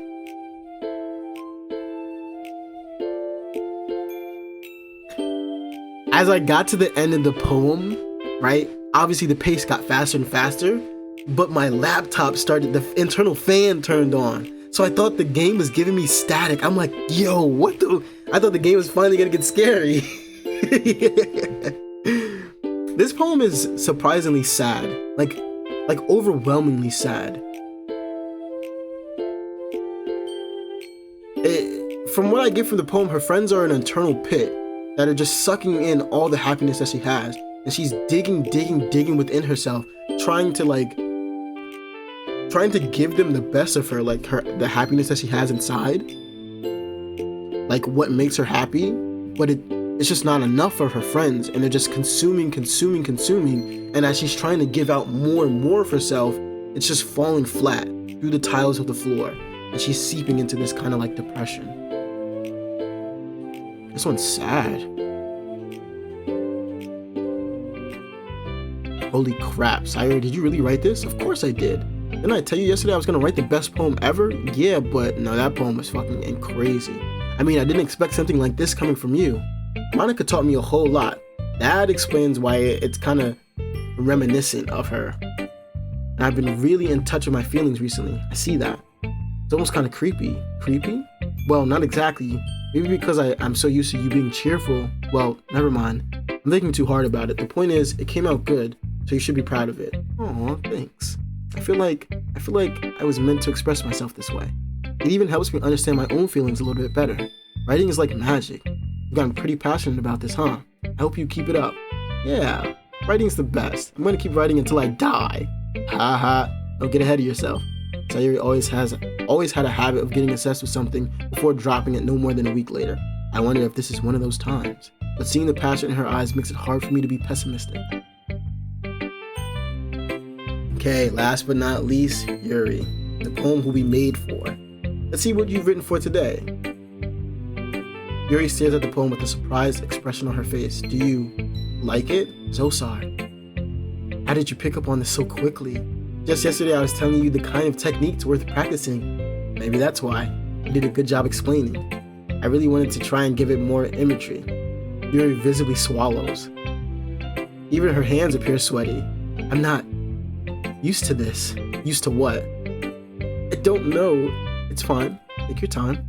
As I got to the end of the poem, right, obviously the pace got faster and faster, but my laptop started, the internal fan turned on. So I thought the game was giving me static. I'm like, yo, what the? I thought the game was finally gonna get scary. This poem is surprisingly sad, like overwhelmingly sad. From what I get from the poem, her friends are an internal pit that are just sucking in all the happiness that she has, and she's digging within herself, trying to give them the best of her, like the happiness that she has inside, like what makes her happy, but it's just not enough for her friends, and they're just consuming, and as she's trying to give out more and more of herself, it's just falling flat through the tiles of the floor, and she's seeping into this kind of like depression. This one's sad. Holy crap, Sayuri, did you really write this? Of course I did. Didn't I tell you yesterday I was gonna write the best poem ever? Yeah, but no, that poem was fucking crazy. I mean, I didn't expect something like this coming from you. Monika taught me a whole lot. That explains why it's kind of reminiscent of her. And I've been really in touch with my feelings recently. I see that. It's almost kind of creepy. Creepy? Well, not exactly. Maybe because I'm so used to you being cheerful. Well, never mind. I'm thinking too hard about it. The point is, it came out good, so you should be proud of it. Aw, thanks. I feel like I was meant to express myself this way. It even helps me understand my own feelings a little bit better. Writing is like magic. You've gotten pretty passionate about this, huh? I hope you keep it up. Yeah, writing's the best. I'm gonna keep writing until I die. Ha ha. Don't get ahead of yourself. Sayuri always had a habit of getting obsessed with something before dropping it no more than a week later. I wonder if this is one of those times. But seeing the passion in her eyes makes it hard for me to be pessimistic. Okay, last but not least, Yuri. The poem will be made for. Let's see what you've written for today. Yuri stares at the poem with a surprised expression on her face. Do you like it? So sorry. How did you pick up on this so quickly? Just yesterday I was telling you the kind of techniques worth practicing. Maybe that's why. You did a good job explaining. I really wanted to try and give it more imagery. Yuri visibly swallows. Even her hands appear sweaty. I'm not used to this. Used to what? I don't know. It's fine. Take your time.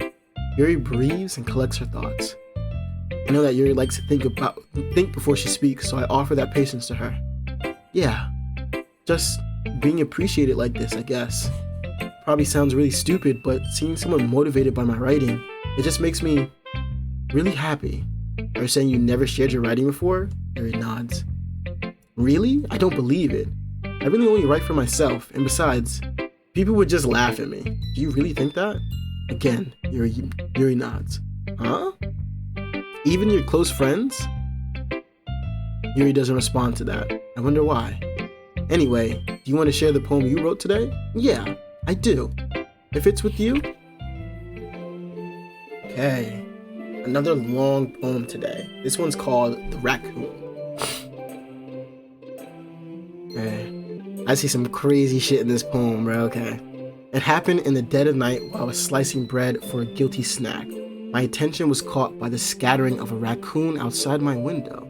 Yuri breathes and collects her thoughts. I know that Yuri likes to think before she speaks, so I offer that patience to her. Yeah, just being appreciated like this, I guess. Probably sounds really stupid, but seeing someone motivated by my writing, it just makes me really happy. Are you saying you never shared your writing before? Yuri nods. Really? I don't believe it. I really only write for myself, and besides, people would just laugh at me. Do you really think that? Again, Yuri nods. Huh? Even your close friends? Yuri doesn't respond to that. I wonder why. Anyway, do you want to share the poem you wrote today? Yeah, I do. If it's with you? Okay, another long poem today. This one's called The Raccoon. Okay, I see some crazy shit in this poem, bro, okay. It happened in the dead of night while I was slicing bread for a guilty snack. My attention was caught by the scattering of a raccoon outside my window.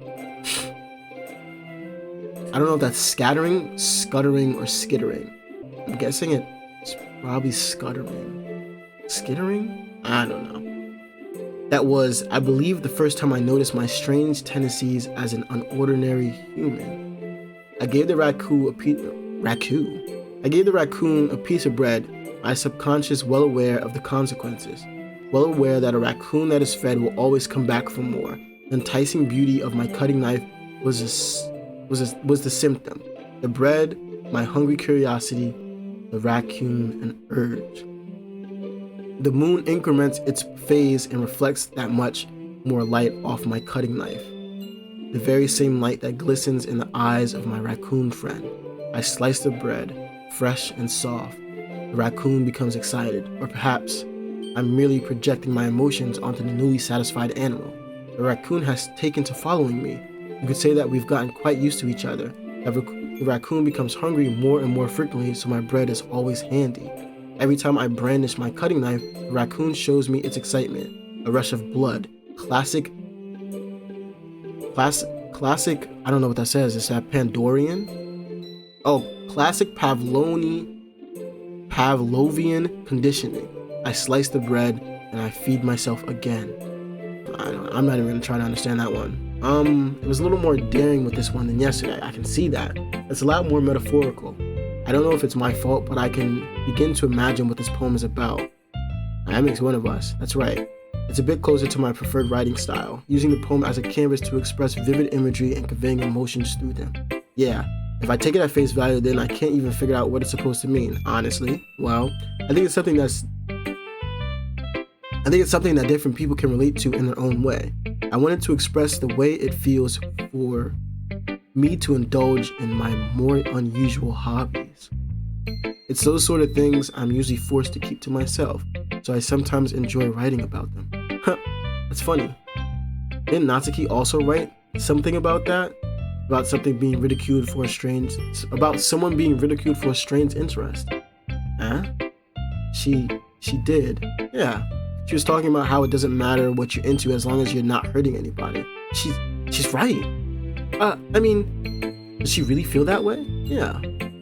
I don't know if that's scattering, scuttering, or skittering. I'm guessing it's probably scuttering. Skittering? I don't know. That was, I believe, the first time I noticed my strange tendencies as an unordinary human. I gave the raccoon a piece of bread, my subconscious well aware of the consequences, well aware that a raccoon that is fed will always come back for more. The enticing beauty of my cutting knife was the symptom. The bread, my hungry curiosity, the raccoon, an urge. The moon increments its phase and reflects that much more light off my cutting knife. The very same light that glistens in the eyes of my raccoon friend. I slice the bread, fresh and soft. The raccoon becomes excited, or perhaps I'm merely projecting my emotions onto the newly satisfied animal. The raccoon has taken to following me. You could say that we've gotten quite used to each other. The raccoon becomes hungry more and more frequently, so my bread is always handy. Every time I brandish my cutting knife, the raccoon shows me its excitement. A rush of blood. Classic, I don't know what that says. Is that Pandorian? Oh, classic Pavlovian conditioning. I slice the bread and I feed myself again. I'm not even gonna try to understand that one. It was a little more daring with this one than yesterday. I can see that. It's a lot more metaphorical. I don't know if it's my fault, but I can begin to imagine what this poem is about. That makes one of us. That's right. It's a bit closer to my preferred writing style, using the poem as a canvas to express vivid imagery and conveying emotions through them. Yeah, if I take it at face value, then I can't even figure out what it's supposed to mean, honestly. Well, I think it's something that different people can relate to in their own way. I wanted to express the way it feels for me to indulge in my more unusual hobbies. It's those sort of things I'm usually forced to keep to myself, so I sometimes enjoy writing about them. Huh, that's funny. Didn't Natsuki also write something about that? About someone being ridiculed for a strange interest? Huh? She did. Yeah. She was talking about how it doesn't matter what you're into as long as you're not hurting anybody. She's right. I mean, does she really feel that way? Yeah.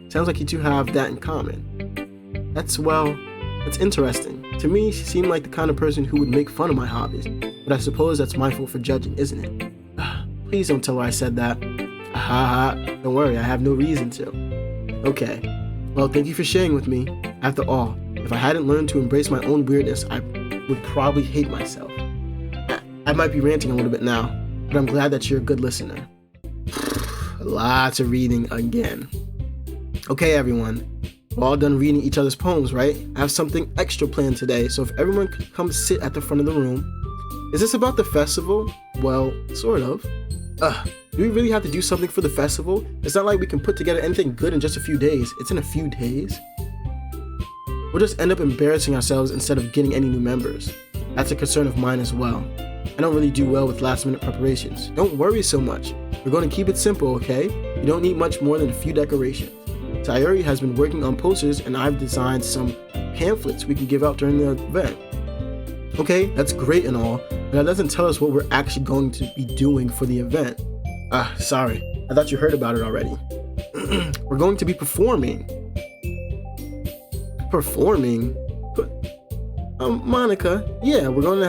Sounds like you two have that in common. That's, well, That's interesting. To me, she seemed like the kind of person who would make fun of my hobbies, but I suppose that's my fault for judging, isn't it? Please don't tell her I said that. Ha ha, don't worry, I have no reason to. Okay, well, thank you for sharing with me. After all, if I hadn't learned to embrace my own weirdness, I would probably hate myself. I might be ranting a little bit now, but I'm glad that you're a good listener. Lots of reading again. Okay, everyone. We're all done reading each other's poems, right? I have something extra planned today, so if everyone could come sit at the front of the room. Is this about the festival? Well, sort of. Do we really have to do something for the festival? It's not like we can put together anything good in just a few days. It's in a few days. We'll just end up embarrassing ourselves instead of getting any new members. That's a concern of mine as well. I don't really do well with last minute preparations. Don't worry so much. We're going to keep it simple, okay? You don't need much more than a few decorations. Sayuri has been working on posters and I've designed some pamphlets we can give out during the event. Okay, that's great and all, but that doesn't tell us what we're actually going to be doing for the event. Sorry. I thought you heard about it already. We're going to be performing. Performing? Monika, yeah, we're going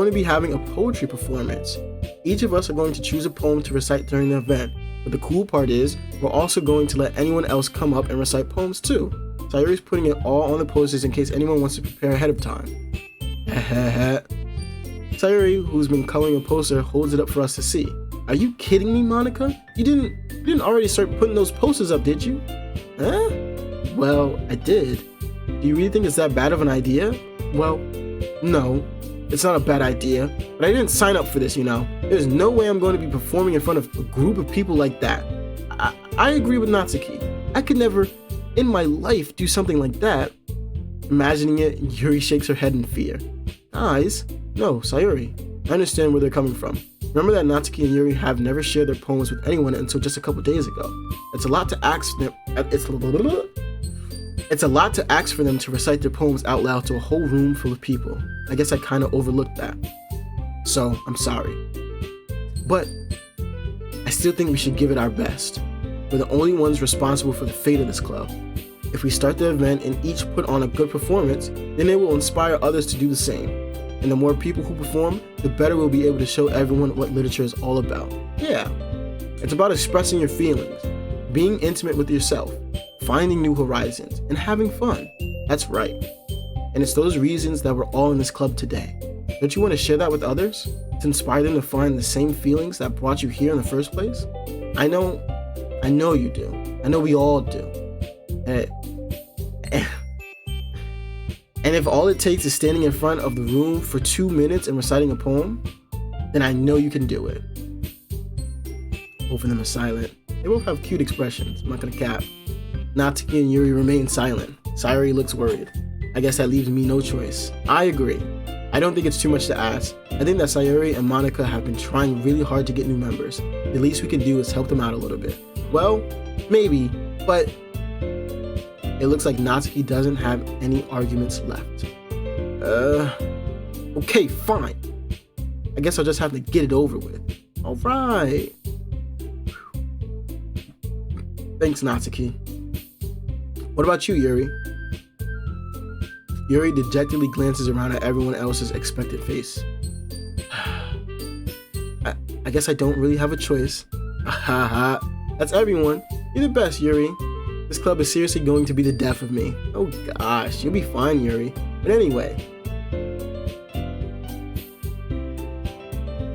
to be having a poetry performance. Each of us are going to choose a poem to recite during the event. But the cool part is, we're also going to let anyone else come up and recite poems too. Sayuri's putting it all on the posters in case anyone wants to prepare ahead of time. Sayuri, who's been coloring a poster, holds it up for us to see. Are you kidding me, Monika? You didn't already start putting those posters up, did you? Huh? Well, I did. Do you really think it's that bad of an idea? Well, no. It's not a bad idea, but I didn't sign up for this, you know. There's no way I'm going to be performing in front of a group of people like that. I agree with Natsuki. I could never, in my life, do something like that. Imagining it, Yuri shakes her head in fear. Guys, no, Sayuri. I understand where they're coming from. Remember that Natsuki and Yuri have never shared their poems with anyone until just a couple days ago. It's a lot to ask for them to recite their poems out loud to a whole room full of people. I guess I kind of overlooked that. So, I'm sorry. But I still think we should give it our best. We're the only ones responsible for the fate of this club. If we start the event and each put on a good performance, then it will inspire others to do the same. And the more people who perform, the better we'll be able to show everyone what literature is all about. Yeah, it's about expressing your feelings, being intimate with yourself, finding new horizons, and having fun. That's right. And it's those reasons that we're all in this club today. Don't you want to share that with others? To inspire them to find the same feelings that brought you here in the first place? I know you do. I know we all do. And if all it takes is standing in front of the room for 2 minutes and reciting a poem, then I know you can do it. Both of them are silent. They both have cute expressions, I'm not gonna cap. Natsuki and Yuri remain silent. Sayuri looks worried. I guess that leaves me no choice. I agree. I don't think it's too much to ask. I think that Sayuri and Monika have been trying really hard to get new members. The least we can do is help them out a little bit. Well, maybe, but it looks like Natsuki doesn't have any arguments left. Okay, fine. I guess I'll just have to get it over with. Alright. Thanks, Natsuki. What about you, Yuri? Yuri dejectedly glances around at everyone else's expectant face. I guess I don't really have a choice. Haha. That's everyone. You're the best, Yuri. This club is seriously going to be the death of me. Oh gosh, you'll be fine, Yuri. But anyway.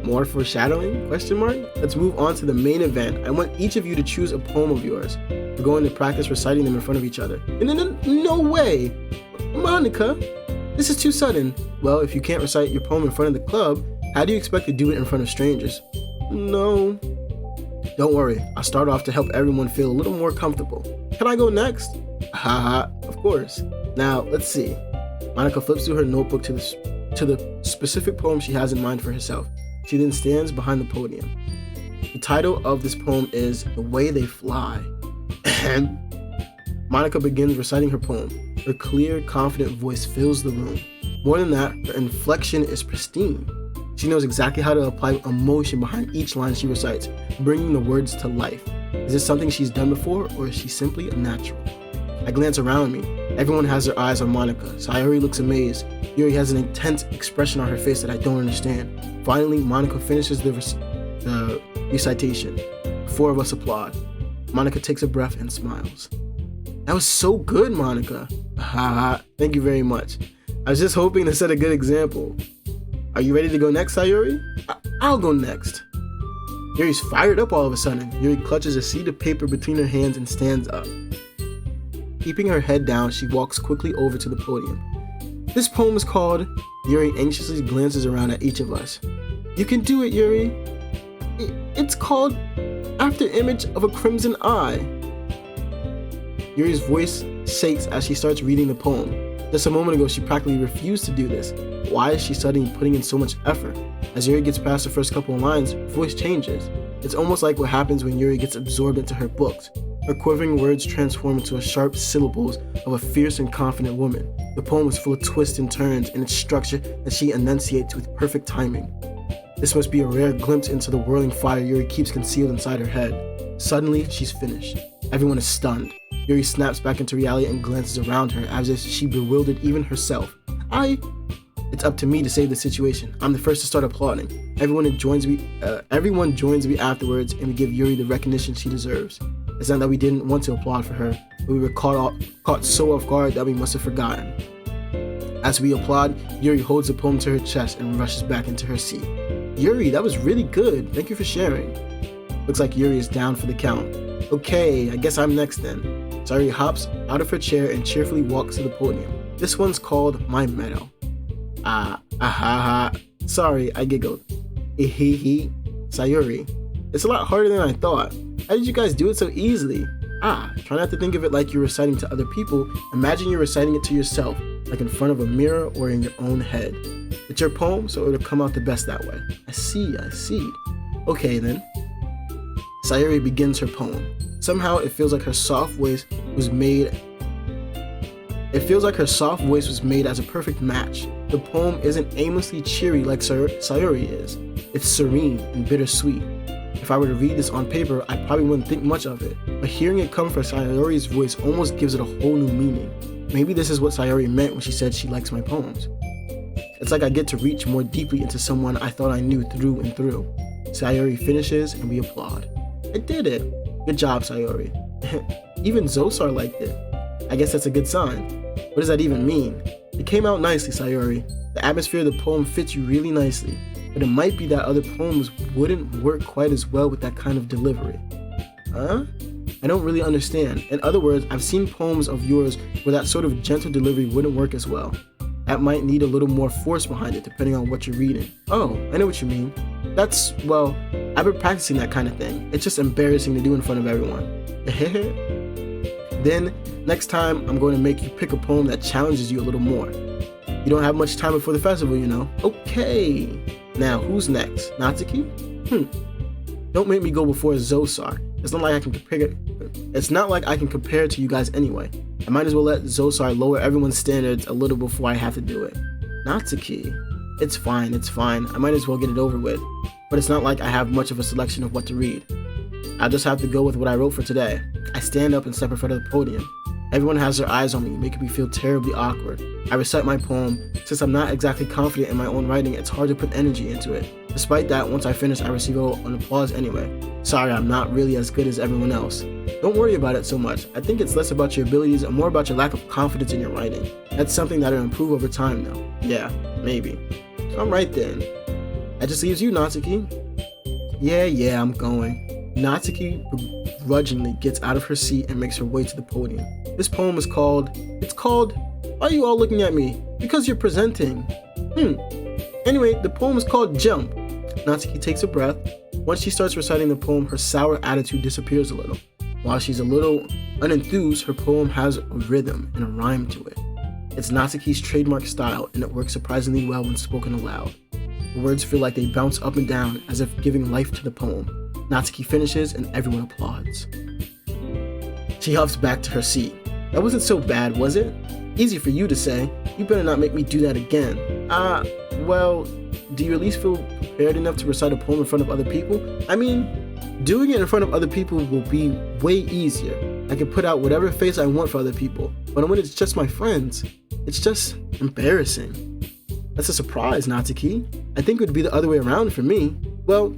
More foreshadowing? Question mark? Let's move on to the main event. I want each of you to choose a poem of yours. We're going to practice reciting them in front of each other. No way! Monika, this is too sudden. Well, if you can't recite your poem in front of the club, how do you expect to do it in front of strangers? No. Don't worry, I'll start off to help everyone feel a little more comfortable. Can I go next? Haha, of course. Now, let's see. Monika flips through her notebook to the specific poem she has in mind for herself. She then stands behind the podium. The title of this poem is The Way They Fly. And Monika begins reciting her poem. Her clear, confident voice fills the room. More than that, her inflection is pristine. She knows exactly how to apply emotion behind each line she recites, bringing the words to life. Is this something she's done before, or is she simply a natural? I glance around me. Everyone has their eyes on Monika. Sayuri looks amazed. Yuri has an intense expression on her face that I don't understand. Finally, Monika finishes the recitation. The four of us applaud. Monika takes a breath and smiles. That was so good, Monika. Haha, thank you very much. I was just hoping to set a good example. Are you ready to go next, Sayuri? I'll go next. Yuri's fired up all of a sudden. Yuri clutches a sheet of paper between her hands and stands up. Keeping her head down, she walks quickly over to the podium. This poem is called... Yuri anxiously glances around at each of us. You can do it, Yuri. It's called After Image of a Crimson Eye. Yuri's voice shakes as she starts reading the poem. Just a moment ago, she practically refused to do this. Why is she suddenly putting in so much effort? As Yuri gets past the first couple of lines, her voice changes. It's almost like what happens when Yuri gets absorbed into her books. Her quivering words transform into a sharp syllables of a fierce and confident woman. The poem is full of twists and turns in its structure that she enunciates with perfect timing. This must be a rare glimpse into the whirling fire Yuri keeps concealed inside her head. Suddenly, she's finished. Everyone is stunned. Yuri snaps back into reality and glances around her as if she bewildered even herself. It's up to me to save the situation. I'm the first to start applauding. Everyone joins me afterwards, and we give Yuri the recognition she deserves. It's not that we didn't want to applaud for her, but we were caught so off guard that we must have forgotten. As we applaud, Yuri holds the poem to her chest and rushes back into her seat. Yuri, that was really good. Thank you for sharing. Looks like Yuri is down for the count. Okay, I guess I'm next then. Sayuri hops out of her chair and cheerfully walks to the podium. This one's called My Meadow. Sorry, I giggled. Sayuri. It's a lot harder than I thought. How did you guys do it so easily? Try not to think of it like you're reciting to other people. Imagine you're reciting it to yourself, like in front of a mirror or in your own head. It's your poem, so it'll come out the best that way. I see. Okay then. Sayuri begins her poem. Somehow it feels like her soft voice was made as a perfect match. The poem isn't aimlessly cheery like Sayuri is. It's serene and bittersweet. If I were to read this on paper, I probably wouldn't think much of it, but hearing it come from Sayuri's voice almost gives it a whole new meaning. Maybe this is what Sayuri meant when she said she likes my poems. It's like I get to reach more deeply into someone I thought I knew through and through. Sayuri finishes and we applaud. I did it. Good job, Sayuri. Even Zosar liked it. I guess that's a good sign. What does that even mean? It came out nicely, Sayuri. The atmosphere of the poem fits you really nicely, but it might be that other poems wouldn't work quite as well with that kind of delivery. Huh? I don't really understand. In other words, I've seen poems of yours where that sort of gentle delivery wouldn't work as well. That might need a little more force behind it depending on what you're reading. Oh, I know what you mean. I've been practicing that kind of thing. It's just embarrassing to do in front of everyone. Then, next time, I'm going to make you pick a poem that challenges you a little more. You don't have much time before the festival, you know. Okay. Now, who's next? Natsuki? Don't make me go before Zosar. It's not like I can compare to you guys anyway. I might as well let Zosar lower everyone's standards a little before I have to do it. Natsuki. It's fine. I might as well get it over with. But it's not like I have much of a selection of what to read. I'll just have to go with what I wrote for today. I stand up and step in front of the podium. Everyone has their eyes on me, making me feel terribly awkward. I recite my poem. Since I'm not exactly confident in my own writing, it's hard to put energy into it. Despite that, once I finish, I receive an applause anyway. Sorry, I'm not really as good as everyone else. Don't worry about it so much. I think it's less about your abilities and more about your lack of confidence in your writing. That's something that'll improve over time though. Yeah, maybe. Alright then. That just leaves you, Natsuki. Yeah, I'm going. Natsuki begrudgingly gets out of her seat and makes her way to the podium. This poem is called... Why are you all looking at me? Because you're presenting. Anyway, the poem is called Jump. Natsuki takes a breath. Once she starts reciting the poem, her sour attitude disappears a little. While she's a little unenthused, her poem has a rhythm and a rhyme to it. It's Natsuki's trademark style, and it works surprisingly well when spoken aloud. The words feel like they bounce up and down as if giving life to the poem. Natsuki finishes and everyone applauds. She huffs back to her seat. That wasn't so bad, was it? Easy for you to say. You better not make me do that again. Well, do you at least feel prepared enough to recite a poem in front of other people? I mean, doing it in front of other people will be way easier. I can put out whatever face I want for other people, but when it's just my friends, it's just embarrassing. That's a surprise, Natsuki. I think it would be the other way around for me. Well,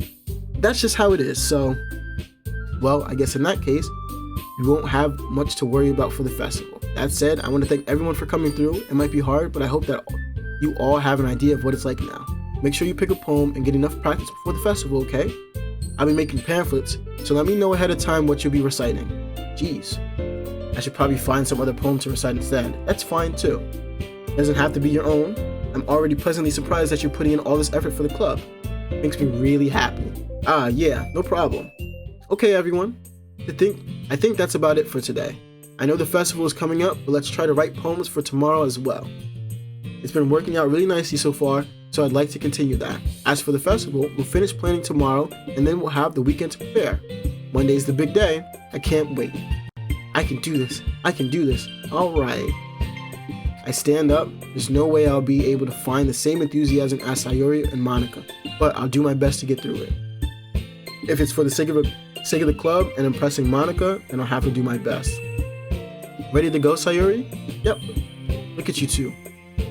that's just how it is, so... Well, I guess in that case, you won't have much to worry about for the festival. That said, I want to thank everyone for coming through. It might be hard, but I hope that you all have an idea of what it's like now. Make sure you pick a poem and get enough practice before the festival, okay? I'll be making pamphlets, so let me know ahead of time what you'll be reciting. Jeez. I should probably find some other poem to recite instead. That's fine too. It doesn't have to be your own. I'm already pleasantly surprised that you're putting in all this effort for the club. Makes me really happy. Ah, yeah, no problem. Okay, everyone. I think that's about it for today. I know the festival is coming up, but let's try to write poems for tomorrow as well. It's been working out really nicely so far, so I'd like to continue that. As for the festival, we'll finish planning tomorrow, and then we'll have the weekend to prepare. Monday's the big day. I can't wait. I can do this. I can do this. All right. I stand up. There's no way I'll be able to find the same enthusiasm as Sayuri and Monika, but I'll do my best to get through it. If it's for the sake of the club and impressing Monika, then I'll have to do my best. Ready to go, Sayuri? Yep. Look at you two.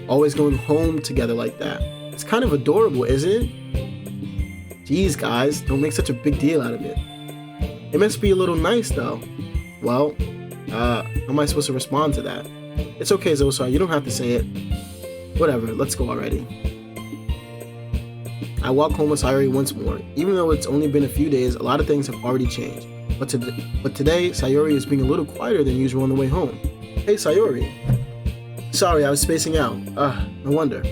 Always going home together like that. It's kind of adorable, isn't it? Jeez, guys, don't make such a big deal out of it. It must be a little nice, though. Well, how am I supposed to respond to that? It's okay, Zosar, you don't have to say it. Whatever, let's go already. I walk home with Sayuri once more. Even though it's only been a few days, a lot of things have already changed. But today, Sayuri is being a little quieter than usual on the way home. Hey, Sayuri. Sorry, I was spacing out. No wonder.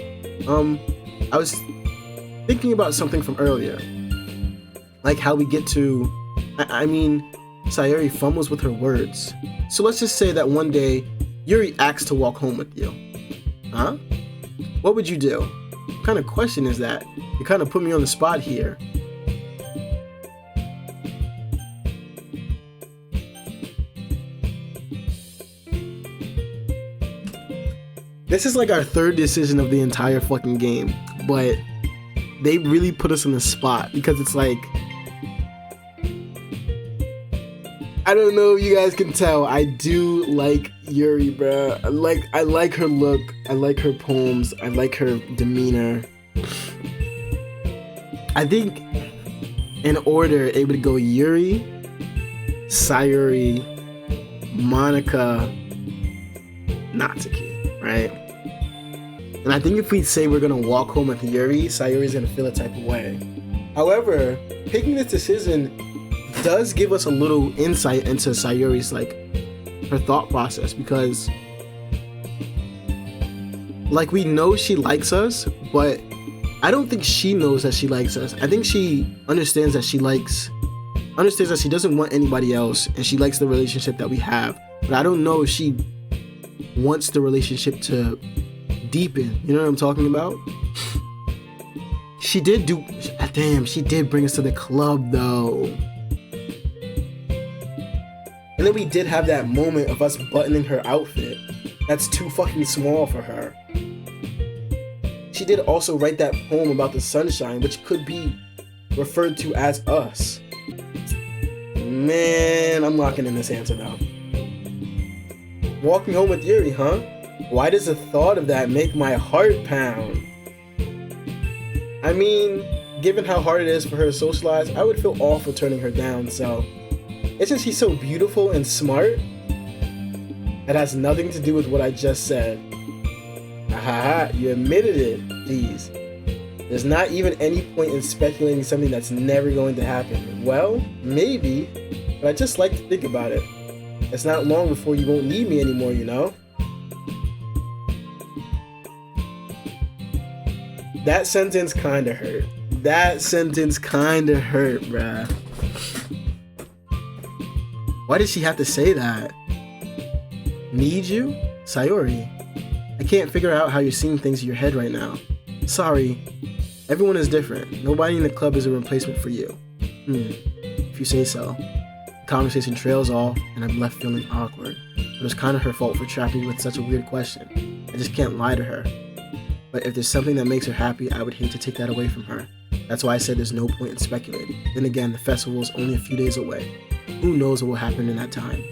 I was thinking about something from earlier. Like how we get to... I mean, Sayuri fumbles with her words. So let's just say that one day, Yuri asks to walk home with you. Huh? What would you do? What kind of question is that? You kind of put me on the spot here. This is like our third decision of the entire fucking game, but they really put us on the spot because it's like, I don't know if you guys can tell, I do like Yuri, bruh. I like her look, I like her poems, I like her demeanor. I think in order, it would go Yuri, Sayuri, Monika, Natsuki. Right? And I think if we say we're gonna walk home with Yuri, Sayuri's gonna feel a type of way. However, picking this decision does give us a little insight into Sayuri's, like, her thought process, because, like, we know she likes us, but I don't think she knows that she likes us. I think she understands that she doesn't want anybody else, and she likes the relationship that we have, but I don't know if she wants the relationship to deepen. You know what I'm talking about? She did bring us to the club though. And then we did have that moment of us buttoning her outfit. That's too fucking small for her. She did also write that poem about the sunshine, which could be referred to as us. Man, I'm locking in this answer now. Walking home with Yuri, huh? Why does the thought of that make my heart pound? I mean, given how hard it is for her to socialize, I would feel awful turning her down, so... It's just she's so beautiful and smart. That has nothing to do with what I just said. Ahaha, you admitted it. Jeez. There's not even any point in speculating something that's never going to happen. Well, maybe, but I just like to think about it. It's not long before you won't need me anymore, you know? That sentence kinda hurt. Bruh. Why did she have to say that? Need you? Sayuri. I can't figure out how you're seeing things in your head right now. Sorry. Everyone is different. Nobody in the club is a replacement for you. If you say so. Conversation trails off, and I'm left feeling awkward. It was kind of her fault for trapping me with such a weird question. I just can't lie to her. But if there's something that makes her happy, I would hate to take that away from her. That's why I said there's no point in speculating. Then again, the festival is only a few days away. Who knows what will happen in that time?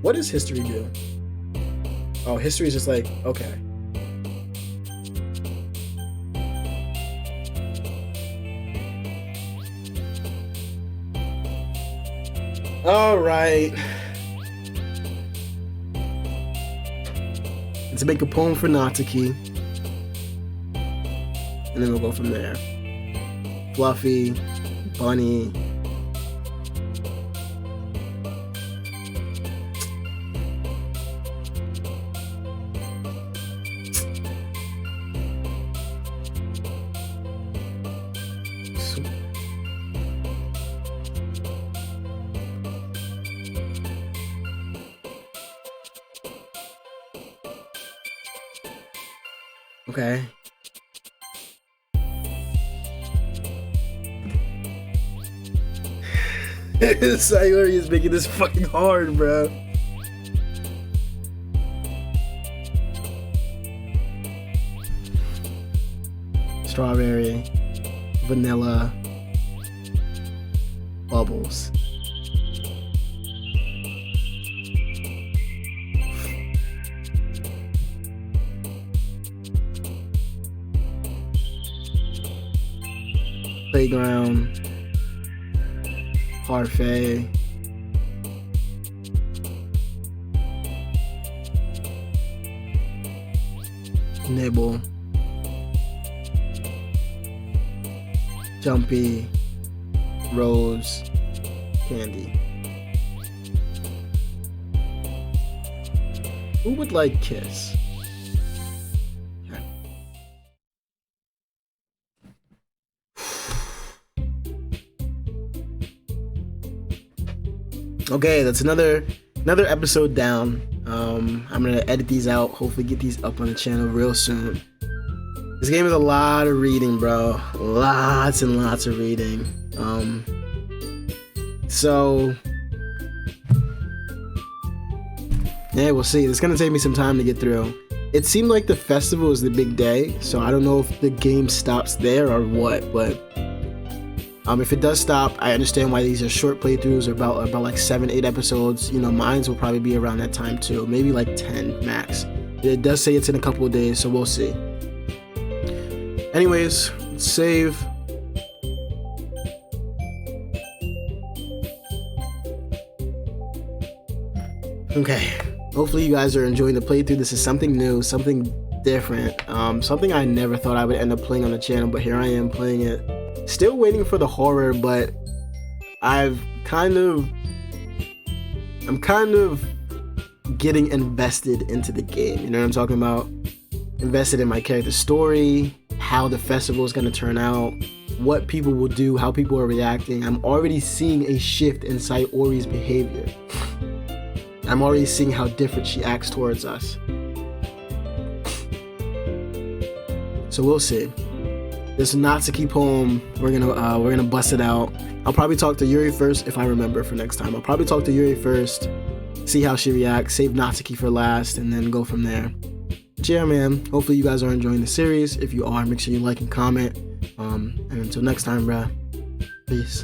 What does history do? Oh, history is just like, okay. All right. Let's make a poem for Natsuki. And then we'll go from there. Fluffy, Bunny. Okay. Sayuri is making this fucking hard, bro. Strawberry, vanilla, bubbles. Playground, parfait, nibble, jumpy, rose, candy. Who would like kiss? Okay, that's another episode down. I'm gonna edit these out, hopefully get these up on the channel real soon. This game is a lot of reading, bro. Lots and lots of reading. So yeah, we'll see. It's gonna take me some time to get through. It seemed like the festival is the big day, so I don't know if the game stops there or what, but if it does stop, I understand why these are short playthroughs, or about like 7-8 episodes. You know, mines will probably be around that time too, maybe like 10 max. It does say it's in a couple of days, so we'll see. Anyways, let's save. Okay, hopefully you guys are enjoying the playthrough. This is something new, something different, something I never thought I would end up playing on the channel, but here I am playing it. Still waiting for the horror, but I'm kind of getting invested into the game. You know what I'm talking about? Invested in my character's story, how the festival is going to turn out, what people will do, how people are reacting. I'm already seeing a shift in Sayuri's behavior. I'm already seeing how different she acts towards us. So we'll see. This Natsuki poem, we're gonna bust it out. I'll probably talk to Yuri first if I remember for next time. I'll probably talk to Yuri first, see how she reacts, save Natsuki for last, and then go from there. But yeah, man, hopefully you guys are enjoying the series. If you are, make sure you like and comment. And until next time, bruh, peace.